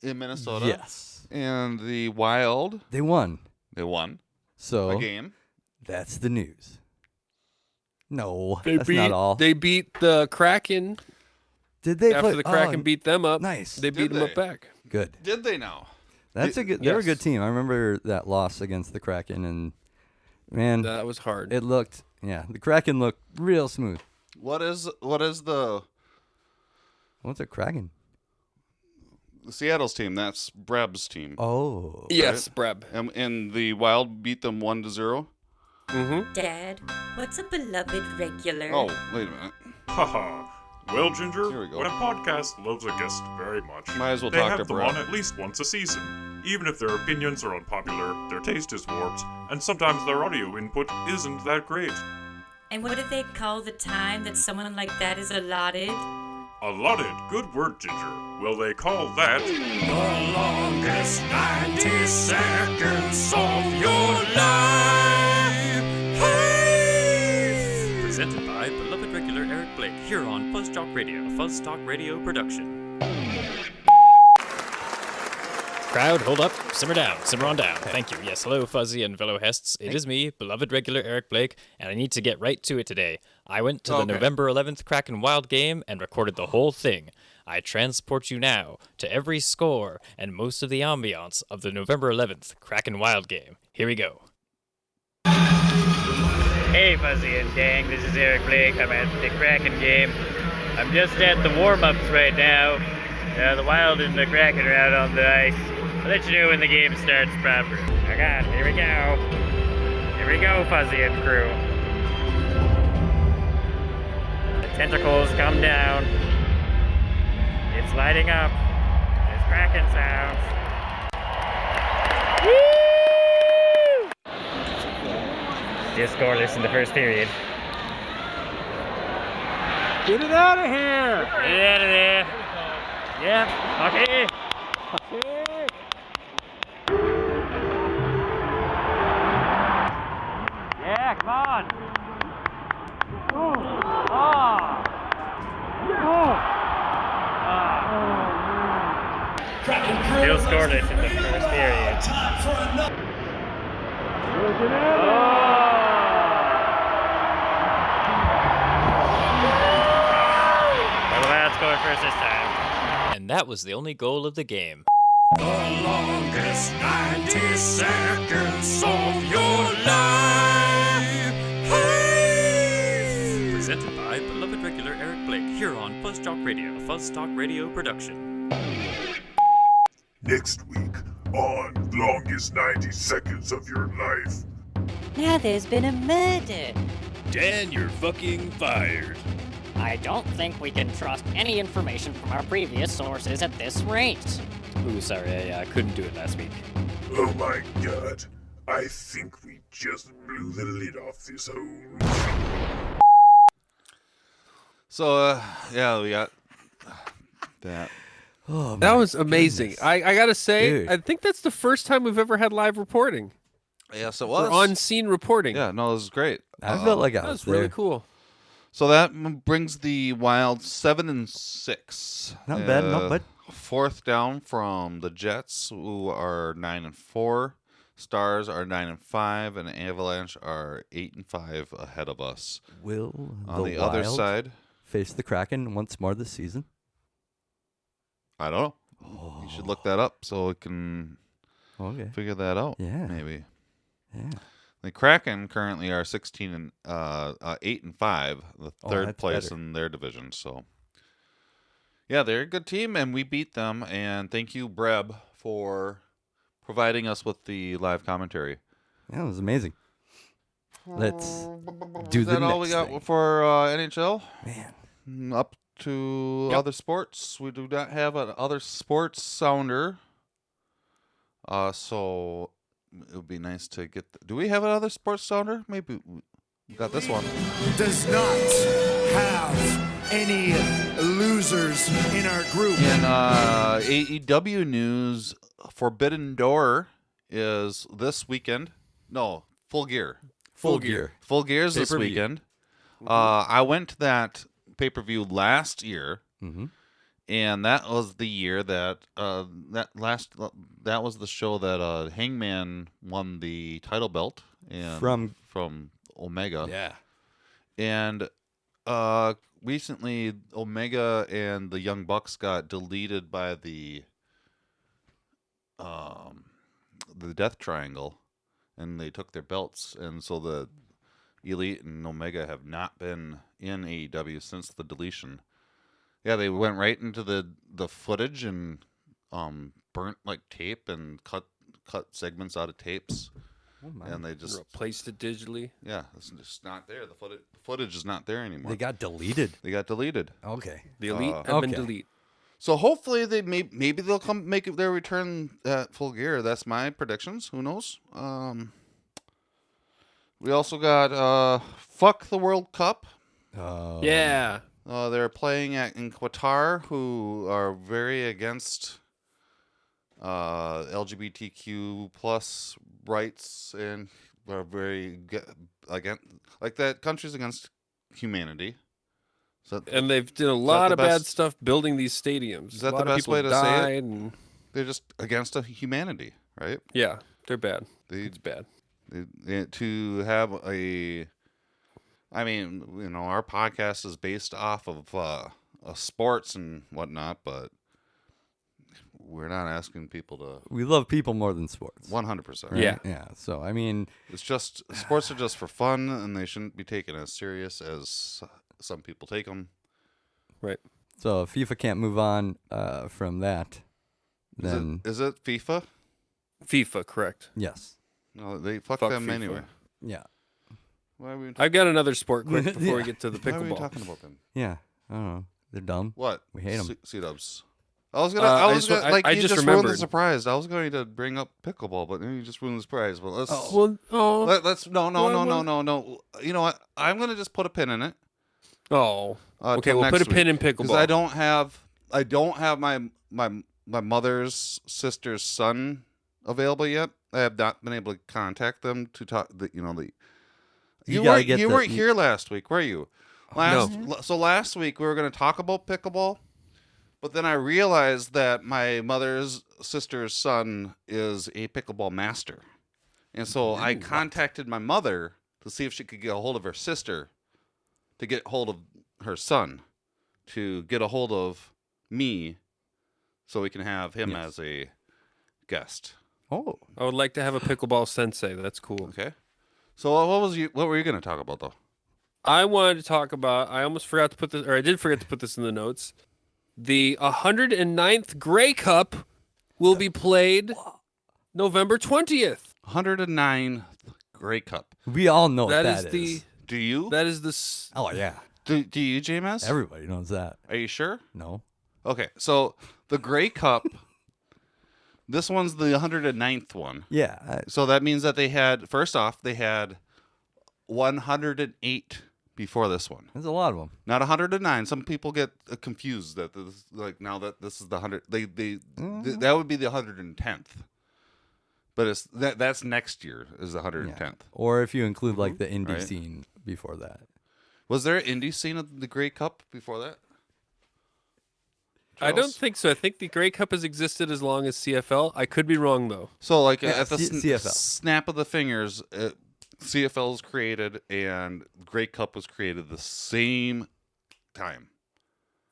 in Minnesota. Yes. And the Wild, They won. they won So a game. that's the news. No, They that's beat, not all. They beat the Kraken Did they after play? the Kraken oh, beat them up. Nice. They beat Did them up they? back. Good. Did they now? That's a good. They were a good Yes. team. I remember that loss against the Kraken, and man, That was hard. it looked. Yeah, the Kraken looked real smooth. What is the What's a Kraken? Seattle's team? That's Breb's team. Oh, yes, Breb. And the Wild beat them 1-0. Mm-hmm. Dad, what's a beloved regular? Oh, wait a minute. Haha. Well, Ginger, Here we go. when a podcast loves a guest very much, Might as well they talk have to them Brett. on at least once a season. Even if their opinions are unpopular, their taste is warped, and sometimes their audio input isn't that great. And what do they call the time that someone like that is allotted? Allotted, good word, Ginger. Will they call that the longest 90 seconds of your life? Presented by beloved regular Eric Blake here on FuzzJockRadio, a Fuzz Talk Radio production. Crowd, hold up. Simmer down. Simmer on down. Thank you. Yes, hello, Fuzzy and fellow Hests. It is me, beloved regular Eric Blake, and I need to get right to it today. I went to the November 11th Kraken Wild game and recorded the whole thing. I transport you now to every score and most of the ambiance of the November 11th Kraken Wild game. Here we go. Hey, Fuzzy and gang, this is Eric Blake. I'm at the Kraken game. I'm just at the warm-ups right now. The Wild and the Kraken are out on the ice. I'll let you know when the game starts proper. Oh god, here we go. Here we go, Fuzzy and crew. The tentacles come down. It's lighting up. There's cracking sounds. Woo! Still scoreless in the first period. Get it out of here! Get it out of there. Yep. Okay. Yeah, come on. Still scoreless in the first period. Well, that's going first this time. And that was the only goal of the game. The longest 90 seconds of your life. Presented by beloved regular Eric Blake here on FuzzJock Radio, a Fuzz Talk Radio production. Next week on Longest 90 Seconds of Your Life. Now there's been a murder. Dan, you're fucking fired. I don't think we can trust any information from our previous sources at this rate. Ooh, sorry, I couldn't do it last week. Oh my god. I think we just blew the lid off this hole. So, yeah, we got that. Oh, That was amazing. goodness. I gotta say, Dude. I think that's the first time we've ever had live reporting. Yes, it Or was. on-scene reporting. Yeah, no, it was great. I felt like I That was was really there. cool. So that brings the Wild 7-6. Not bad, not bad. Fourth down from the Jets, who are 9-4. Stars are 9-5, and Avalanche are 8-5 ahead of us. Will On the other Wild side, face the Kraken once more this season? I don't know. You should look that up so we can Okay. figure that out. Yeah. Maybe. Yeah. The Kraken currently are 8-5, the third that's place better. in their division. So, yeah, they're a good team, and we beat them. And thank you, Breb, for providing us with the live commentary. Yeah, it was amazing. Let's do Is the that next all we got thing. for NHL? Man. Up to Yep. other sports. We do not have an other sports sounder. So it would be nice to get. Do we have another sports sounder? Maybe we got this one. Does not have any losers in our group. In AEW news, Forbidden Door is this weekend. No, Full Gear. Full Gear. Full Gear is this Pay-per-view. weekend. I went to that pay-per-view last year. Mm-hmm. And that was the year that that was the show that Hangman won the title belt and from Omega. Yeah. And recently Omega and the Young Bucks got deleted by the Death Triangle, and they took their belts, and so the Elite and Omega have not been in AEW since the deletion. Yeah, they went right into the footage and burnt like tape and cut segments out of tapes. Oh my. And they just replaced it digitally. Yeah, it's just not there. The footage is not there anymore. They got deleted. They got deleted. Okay. The Elite have been deleted. So hopefully they maybe they'll come make their return at Full Gear. That's my predictions. Who knows? We also got Fuck the World Cup. Yeah. They're playing in Qatar, who are very against LGBTQ plus rights and are very against, like that country's against humanity. So And they've done a lot of bad stuff building these stadiums. Is that a lot the of best people way to say died it? And They're just against humanity, right? yeah, they're bad. It's bad. To have a, I mean, you know, our podcast is based off of sports and whatnot, but we're not asking people to. We love people more than sports. 100%. Yeah. Yeah. So, I mean, it's just sports are just for fun, and they shouldn't be taken as serious as some people take them. Right. So if FIFA can't move on from that, then Is it FIFA? FIFA, correct. yes. No, they fuck Fuck them FIFA. anyway. Yeah. Why are we? I've got another sport quick before we Yeah. get to the Why are we pickleball. talking about them? Yeah. I don't know. They're dumb. What? We hate 'em. C-dubs. I was gonna. I I was just- gonna. I- Like I you just just ruined the remembered. surprise. I was going to bring up pickleball, but then you just ruined the surprise. Well, let's. Well, Let's. No. You know what? I'm gonna just put a pin in it. Oh. Okay, till we'll put next a pin in week, 'cause pickleball. I don't have my mother's sister's son available yet. I have not been able to contact them to talk. You weren't here last week, were you? So last week we were going to talk about pickleball, but then I realized that my mother's sister's son is a pickleball master, and so I contacted my mother to see if she could get a hold of her sister, to get hold of her son, to get a hold of me, so we can have him as a guest. Oh, I would like to have a pickleball sensei. That's cool. Okay. So what were you going to talk about though? I wanted to talk about. I almost forgot to put this, or I did forget to put this in the notes. The 109th Grey Cup will be played November 20th. 109th Grey Cup. We all know what That that is the. is. Do you? That is the. Oh yeah. Do you, JMS? Everybody knows that. Are you sure? No. Okay, so the Grey Cup. This one's the 109th one. Yeah. So that means that they had 108 before this one. There's a lot of them. Not 109. Some people get confused that this, now that this is the 100. That would be the 110th. But it's that's next year is the 110th. Yeah. Or if you include like the indie Right. scene before that. Was there an indie scene of the Grey Cup before that? I don't think so. I think the Grey Cup has existed as long as CFL. I could be wrong though. So like Yeah, at the CFL. snap of the fingers, CFL was created and Grey Cup was created the same time.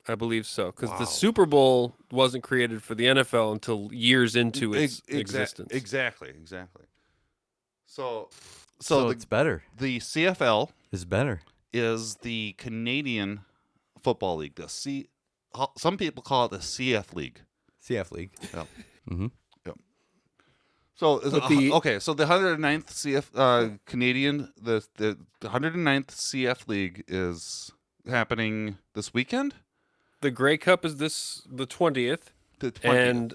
I believe so because Wow. the Super Bowl wasn't created for the NFL until years into its existence. Exactly. So it's better. The CFL Is better. is the Canadian Football League. Some people call it the CF League. CF League. Yep. Mm-hmm. Yep. So But the- so the 109th CF Canadian the 109th CF League is happening this weekend. The Grey Cup is the 20th. The 20th. And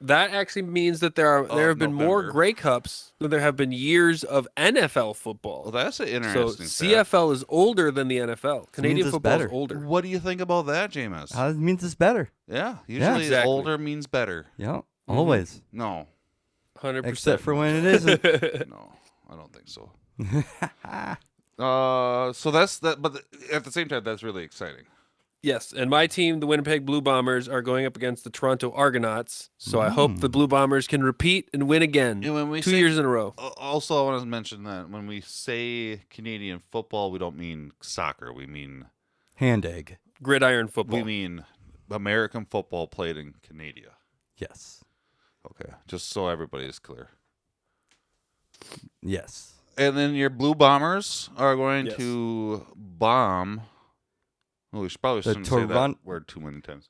that actually means that there have been more November. Grey Cups than there have been years of NFL football. Well, that's an So interesting fact. CFL is older than the NFL. Canadian it's football is better. older. What do you think about that, Jameis? It means it's better. Yeah, usually exactly. older means better. Yeah. Always. No, 100%. Except for when it isn't. no, I don't think so. So that's that, but at the same time, that's really exciting. Yes, and my team, the Winnipeg Blue Bombers, are going up against the Toronto Argonauts. So I hope the Blue Bombers can repeat and win again. And when we 2 say- years in a row. Also, I want to mention that when we say Canadian football, we don't mean soccer. We mean Hand egg. Gridiron football. we mean American football played in Canada. Yes. Okay, just so everybody is clear. Yes. And then your Blue Bombers are going Yes. to bomb. Oh, we probably shouldn't say that word too many times.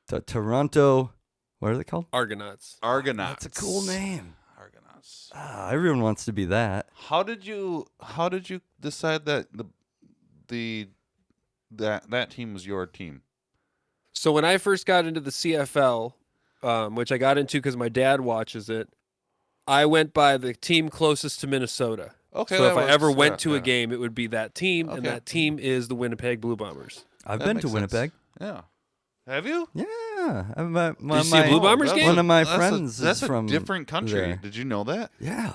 The Toronto, what are they called? Argonauts. Argonauts. That's a cool name. Argonauts. Everyone wants to be that. How did you decide that that team was your team? So when I first got into the CFL, which I got into because my dad watches it, I went by the team closest to Minnesota. Okay, So that if I ever works. went Yeah, to a yeah. game, it would be that team, and Okay. that team is the Winnipeg Blue Bombers. I've That been to makes sense. Winnipeg. Yeah. Have you? Yeah. Did you see a Blue Bombers game? One of my That's friends that's is from a different country. there. Did you know that? Yeah.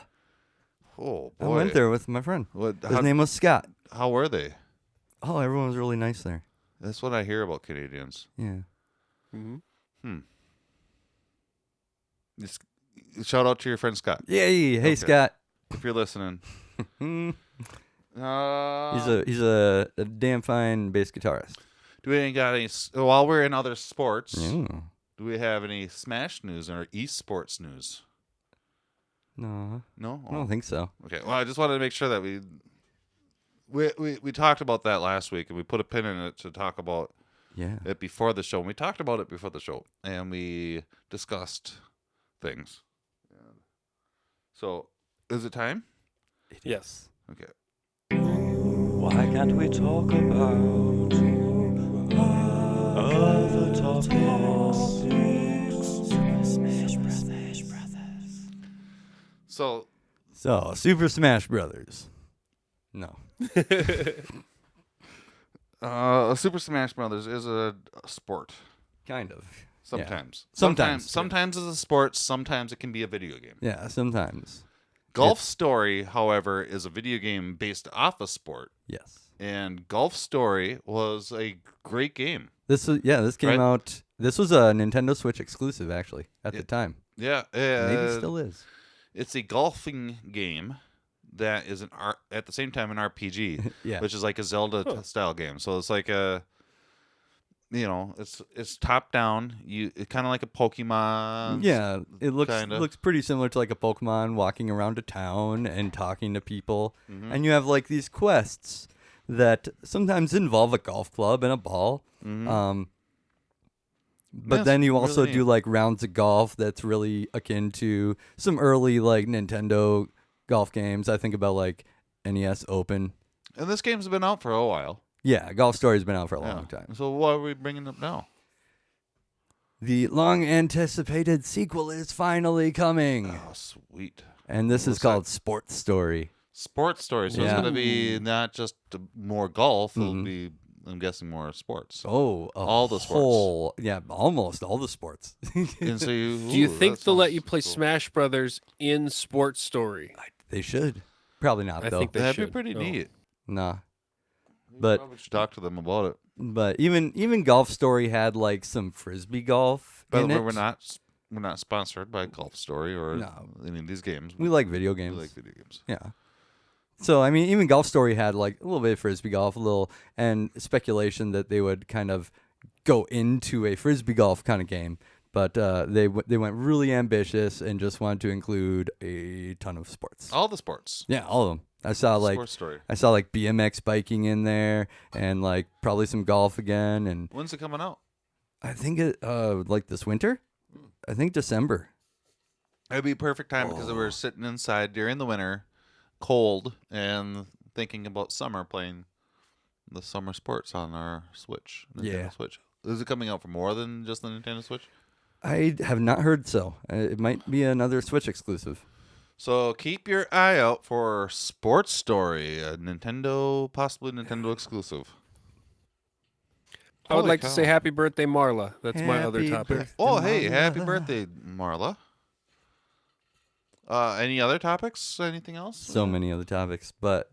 Oh boy. I went there with my friend. What, His name was Scott. How were they? Oh, everyone was really nice there. That's what I hear about Canadians. Yeah. Just shout out to your friend Scott. Yay. Hey, Okay. Scott. If you're listening. He's a damn fine bass guitarist. Do we got any? While we're in other sports, Yeah. do we have any Smash news or esports news? No. No, I don't think so. Okay. Well, I just wanted to make sure that we talked about that last week, and we put a pin in it to talk about it before the show. We talked about it before the show, and we discussed things. So, is it time? Yes. Okay. Why can't we talk about other topics? So, Super Smash Brothers. No. Super Smash Brothers is a sport. Kind of. Sometimes. Yeah. Sometimes. Sometimes it's a sport. Sometimes it can be a video game. Yeah, sometimes. Golf Story, however, is a video game based off a sport. Yes. And Golf Story was a great game. This came out. This was a Nintendo Switch exclusive, actually, at the time. Yeah, maybe it still is. It's a golfing game that is at the same time an RPG, which is like a Zelda style game. So it's like a, it's top down. It's kind of like a Pokemon. Yeah, it looks pretty similar to like a Pokemon walking around a town and talking to people, and you have like these quests that sometimes involve a golf club and a ball. But then you also do like rounds of golf that's really akin to some early like Nintendo golf games. I think about like NES Open. And this game's been out for a while. Yeah, Golf Story's been out for a long time. So why are we bringing it up now? The long-anticipated sequel is finally coming. Oh, sweet. And this is called Sports Story. Sports Story. So it's going to be not just more golf. It'll be, I'm guessing, more sports. Oh, all the sports. Almost all the sports. And so do you think they'll let you play Smash Brothers in Sports Story? They should. Probably not, though. I think that'd be pretty neat. Nah. But probably should talk to them about it. But even Golf Story had like some frisbee golf. By the in way, it. we're not sponsored by Golf Story or any of these games. We like video games. We like video games. Yeah. So I mean, even Golf Story had like a little bit of frisbee golf, and speculation that they would kind of go into a frisbee golf kind of game. But they went really ambitious and just wanted to include a ton of sports. All the sports. Yeah, all of them. I saw Sports Story. BMX biking in there, and like probably some golf again. And when's it coming out? I think it like this winter. I think December. It'd be a perfect time because we're sitting inside during the winter, cold, and thinking about summer, playing the summer sports on our Switch. Nintendo Switch. Is it coming out for more than just the Nintendo Switch? I have not heard so. It might be another Switch exclusive. So keep your eye out for Sports Story, a possibly Nintendo exclusive. I would like to say happy birthday, Marla. That's my other topic. Oh, hey, happy birthday, Marla. Any other topics? Anything else? So many other topics, but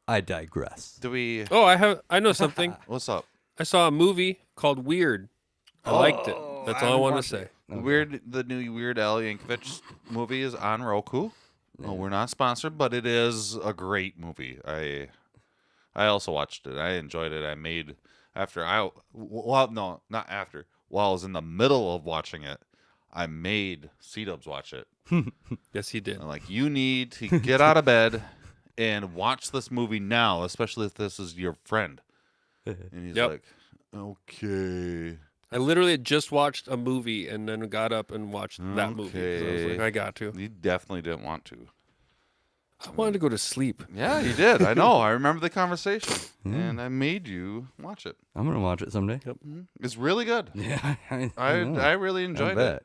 I digress. Do we? Oh, I know something. What's up? I saw a movie called Weird. I liked it. That's all I want to say. Okay. The new Weird Al Yankovic movie is on Roku. Yeah. Oh, we're not sponsored, but it is a great movie. I also watched it. I enjoyed it. While I was in the middle of watching it, I made C-Dubs watch it. Yes, he did. I'm like, you need to get out of bed and watch this movie now, especially if this is your friend. And he's like, okay. I literally had just watched a movie and then got up and watched that movie. So I was like, I got to. You definitely didn't want to. I wanted to go to sleep. Yeah, you did. I know. I remember the conversation. And I made you watch it. I'm going to watch it someday. Yep. It's really good. Yeah. I really enjoyed it.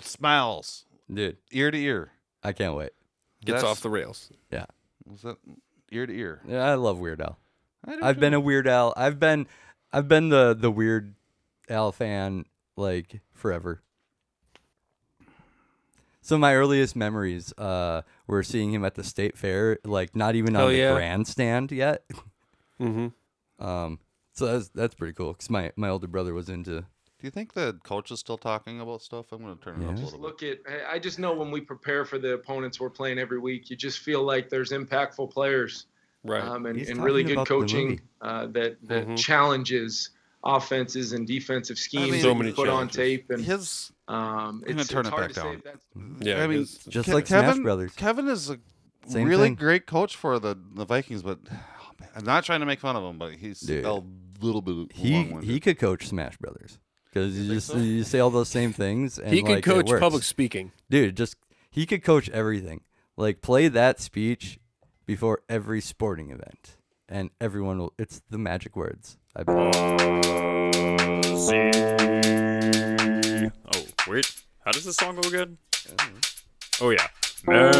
Smiles. Dude. Ear to ear. I can't wait. Gets off the rails. Yeah. Was that ear to ear? Yeah, I love Weird Al. I've been a Weird Al. I've been the Weird Al fan like forever. Some of my earliest memories were seeing him at the state fair, like not even on the grandstand yet. So that's pretty cool because my older brother was into. Do you think the coach is still talking about stuff? I'm going to turn it up a little bit. I just know when we prepare for the opponents we're playing every week, you just feel like there's impactful players, right? And really good coaching that challenges offenses and defensive schemes so many put on tape. And his, I'm going to turn it back down. Yeah, I mean, just like Smash Brothers. Kevin is a Same thing. great coach for the Vikings, but I'm not trying to make fun of him, but he's a little bit He long-winded. could coach Smash Brothers because you say all those same things. And He could coach it works. public speaking. Dude, he could coach everything. Like play that speech before every sporting event, and everyone will. It's the magic words. I bet. Oh, wait. How does this song go again? Oh, yeah. Memory.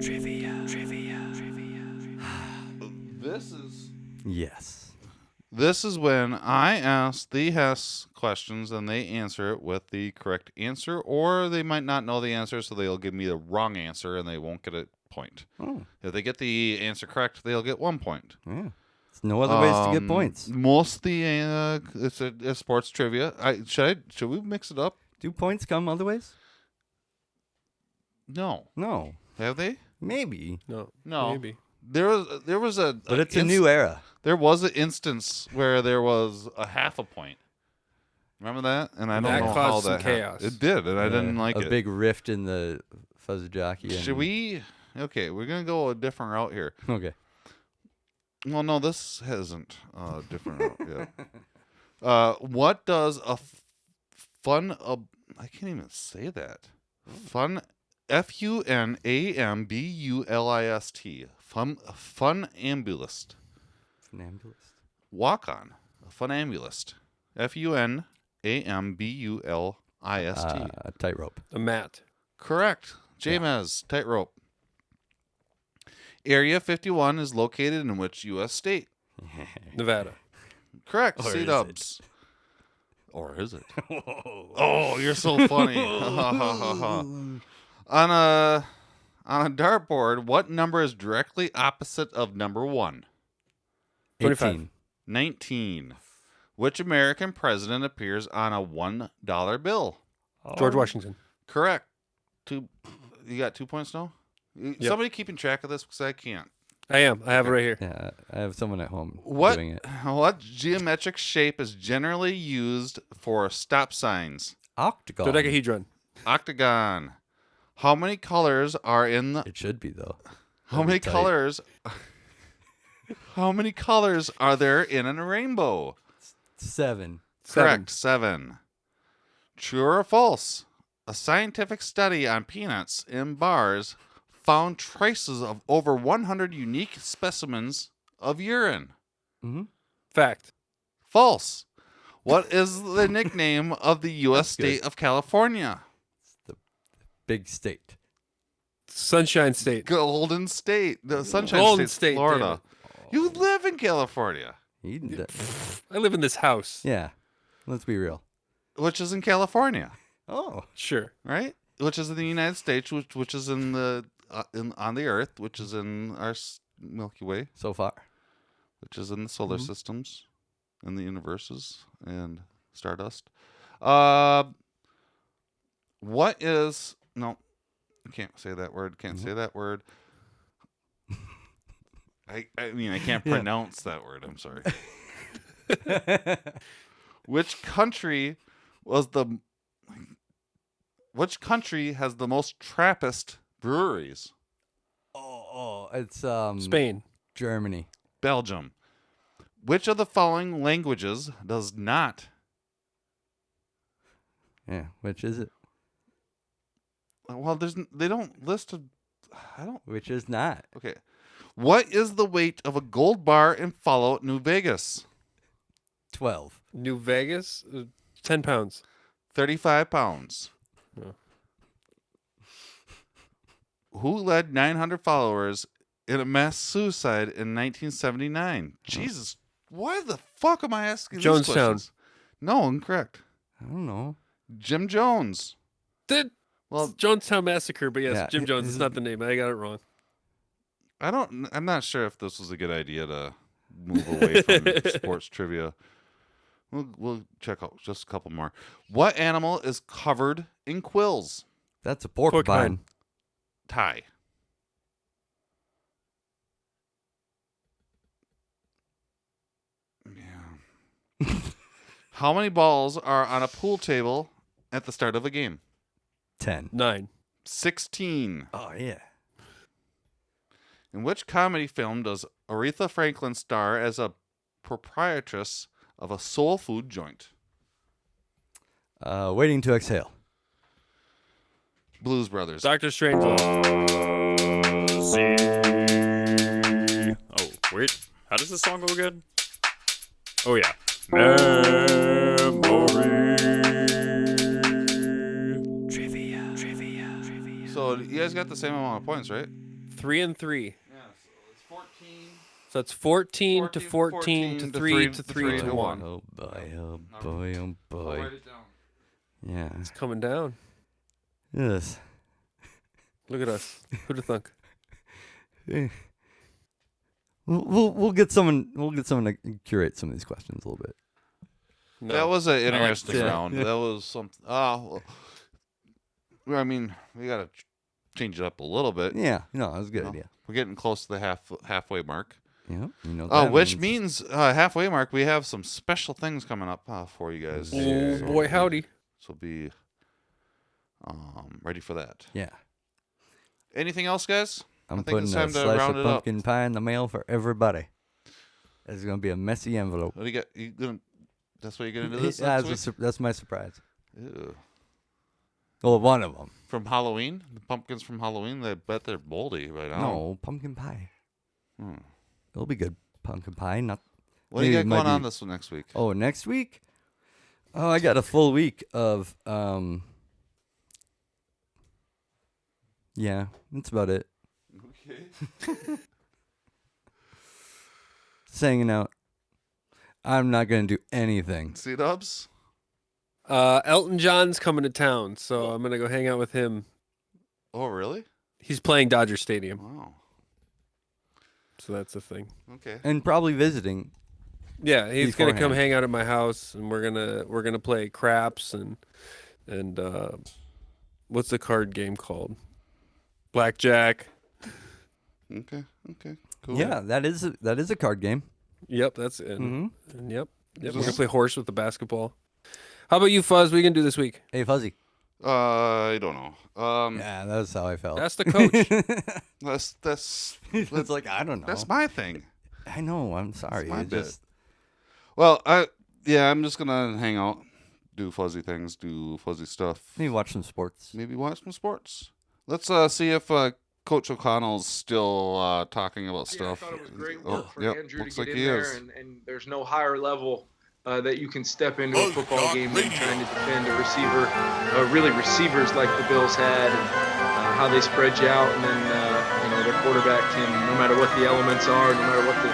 Trivia. This is Yes. This is when I ask the Hess questions and they answer it with the correct answer, or they might not know the answer, so they'll give me the wrong answer and they won't get a point. Oh. If they get the answer correct, they'll get 1 point. Yeah. There's no other ways to get points. Most of the it's a sports trivia. Should we mix it up? Do points come other ways? No. Have they? Maybe. No. Maybe. There was a But it's a new era. There was an instance where there was a half a point. Remember that? And I don't know how that chaos. It did, and I didn't like it. A big rift in the FuzzJockey. Should we? Okay, we're gonna go a different route here. Okay. Well, no, this hasn't a different route yet. What does a fun? I can't even say that. Fun. FUNAMBULIST. Funambulist. Funambulist. Walk on. A funambulist. FUNAMBULIST. Tightrope. A mat. Correct. James, tightrope. Area 51 is located in which U.S. state? Nevada. Correct. Or C-dubs. Or is it? Oh, you're so funny. On a dartboard, what number is directly opposite of number 1? 25. 19. Which American president appears on a $1 bill? George Washington. Correct. You got 2 points now? Yep. Somebody keeping track of this because I can't. I am. I have it right here. Yeah, I have someone at home What doing it. geometric shape is generally used for stop signs? Octagon. Dodecahedron. Octagon. How many colors are in the... It should be, though. How many colors... How many colors are there in a rainbow? 7. Correct. 7. True or false? A scientific study on peanuts in bars found traces of over 100 unique specimens of urine. Mm-hmm. Fact. False. What is the nickname of the U.S. state of California? Big state. Sunshine State. Golden State. The Sunshine Golden State, State, Florida. You live in California. I live in this house. Yeah. Let's be real. Which is in California. Oh. Sure. Right? Which is in the United States, which is in the on the Earth, which is in our Milky Way. So far. Which is in the solar systems and the universes and stardust. What is... No, I can't say that word. Can't say that word. I mean, I can't pronounce that word. I'm sorry. Which country has the most Trappist breweries? It's Spain. Germany. Belgium. Which of the following languages does not? Yeah, which is it? Well, they don't list Which is not. Okay. What is the weight of a gold bar in Fallout New Vegas? 12. New Vegas? 10 pounds. 35 pounds. Oh. Who led 900 followers in a mass suicide in 1979? Jesus, why the fuck am I asking these Jonestown. questions? No, incorrect. I don't know. Jim Jones. Well, Jonestown Massacre, but yes, Yeah, Jim Jones is not the name. I got it wrong. I'm not sure if this was a good idea to move away from sports trivia. We'll check out just a couple more. What animal is covered in quills? That's a porcupine. Tie. Yeah. How many balls are on a pool table at the start of a game? 10. 9. 16. Oh, yeah. In which comedy film does Aretha Franklin star as a proprietress of a soul food joint? Waiting to Exhale. Blues Brothers. Dr. Strangelove. Oh, wait. How does this song go again? Oh, yeah. Memory. Trivia. So you guys got the same amount of points, right? 3 and 3. Yeah, so it's 14. So it's 14 to 14 to 3 to 3 to 1. Oh boy, oh boy, oh I'll boy. write it down. Yeah. It's coming down. Yes. Look at us. Who'd have thunk? We'll get someone to curate some of these questions a little bit. No. That was an interesting Yeah. round. Yeah. That was something. Well, I mean, we got to change it up a little bit. Yeah, no, that was a good idea. We're getting close to the halfway mark. Yeah, you know. What that which means halfway mark. We have some special things coming up for you guys. Oh, boy, howdy. So be ready for that. Yeah. Anything else, guys? I'm I think putting it's a time to slice round of it up. pumpkin pie in the mail for everybody. It's gonna be a messy envelope. What do you got? That's what you're gonna do this Yeah, next week? that's my surprise. Ew. Well, one of them. From Halloween? The pumpkins from Halloween? I bet they're moldy right now. No, pumpkin pie. Hmm. It'll be good. Pumpkin pie, not. What do you maybe got it might going on be- this next week? Oh, next week? Oh, I got a full week of yeah, that's about it. Okay. Just hanging out. I'm not gonna do anything. C-dubs? Elton John's coming to town, so I'm going to go hang out with him. Oh, really? He's playing Dodger Stadium. Wow. So that's the thing. Okay. And probably visiting. Yeah, he's gonna come beforehand. hang out at my house, and we're gonna play craps and what's the card game called? Blackjack. Okay. Cool. Yeah, that is a card game. Yep, that's it. Mhm. And yep. We're gonna play horse with the basketball. How about you, Fuzz? What are you gonna do this week? Hey, Fuzzy. I don't know. Yeah, that's how I felt. That's the coach. That's It's like, I don't know. That's my thing. I know. I'm sorry. my It bit. just Well, I'm just gonna hang out, do fuzzy things, do fuzzy stuff. maybe watch some sports. Maybe watch some sports. Let's see if Coach O'Connell's still talking about stuff. I thought it was great work Oh, for yep, Andrew looks to get like in he there, is. and there's no higher level that you can step into a football game than trying to defend a receiver, really receivers like the Bills had, and how they spread you out, and then their quarterback can, no matter what the elements are, no matter what the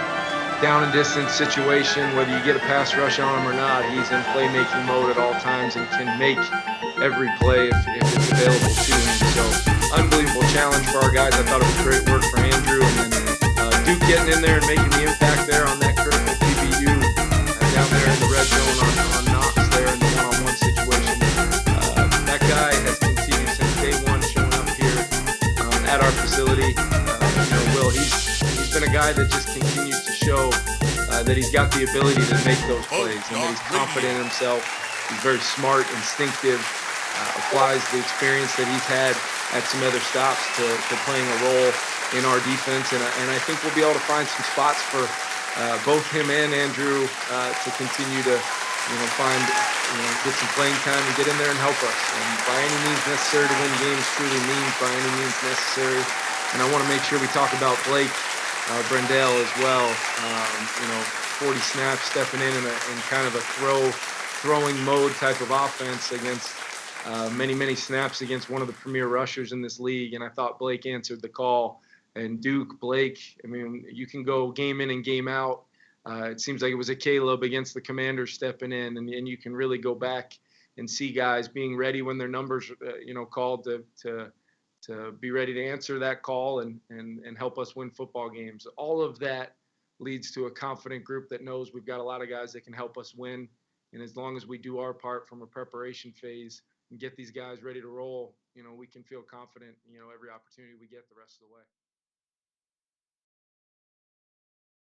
down and distance situation, whether you get a pass rush on him or not, he's in playmaking mode at all times and can make every play if it's available to him. So unbelievable challenge for our guys. I thought it was great work for Andrew, and then Duke getting in there and making the impact there on that critical PBU down there in the red zone on Knox there in the one-on-one situation. That guy has continued since day one showing up here at our facility. Will, he's been a guy that just continues to show that he's got the ability to make those plays and that he's confident in himself. He's very smart, instinctive, applies the experience that he's had at some other stops to playing a role in our defense. And I think we'll be able to find some spots for both him and Andrew to continue to find, get some playing time and get in there and help us. And by any means necessary to win games truly means by any means necessary. And I want to make sure we talk about Blake Brendel as well. 40 snaps, stepping in kind of a throwing mode type of offense against many snaps against one of the premier rushers in this league. And I thought Blake answered the call. And Duke, Blake, I mean, you can go game in and game out. It seems like it was a Caleb against the Commanders stepping in, and you can really go back and see guys being ready when their numbers, called to be ready to answer that call and help us win football games. All of that leads to a confident group that knows we've got a lot of guys that can help us win. And as long as we do our part from a preparation phase and get these guys ready to roll, we can feel confident, every opportunity we get the rest of the way.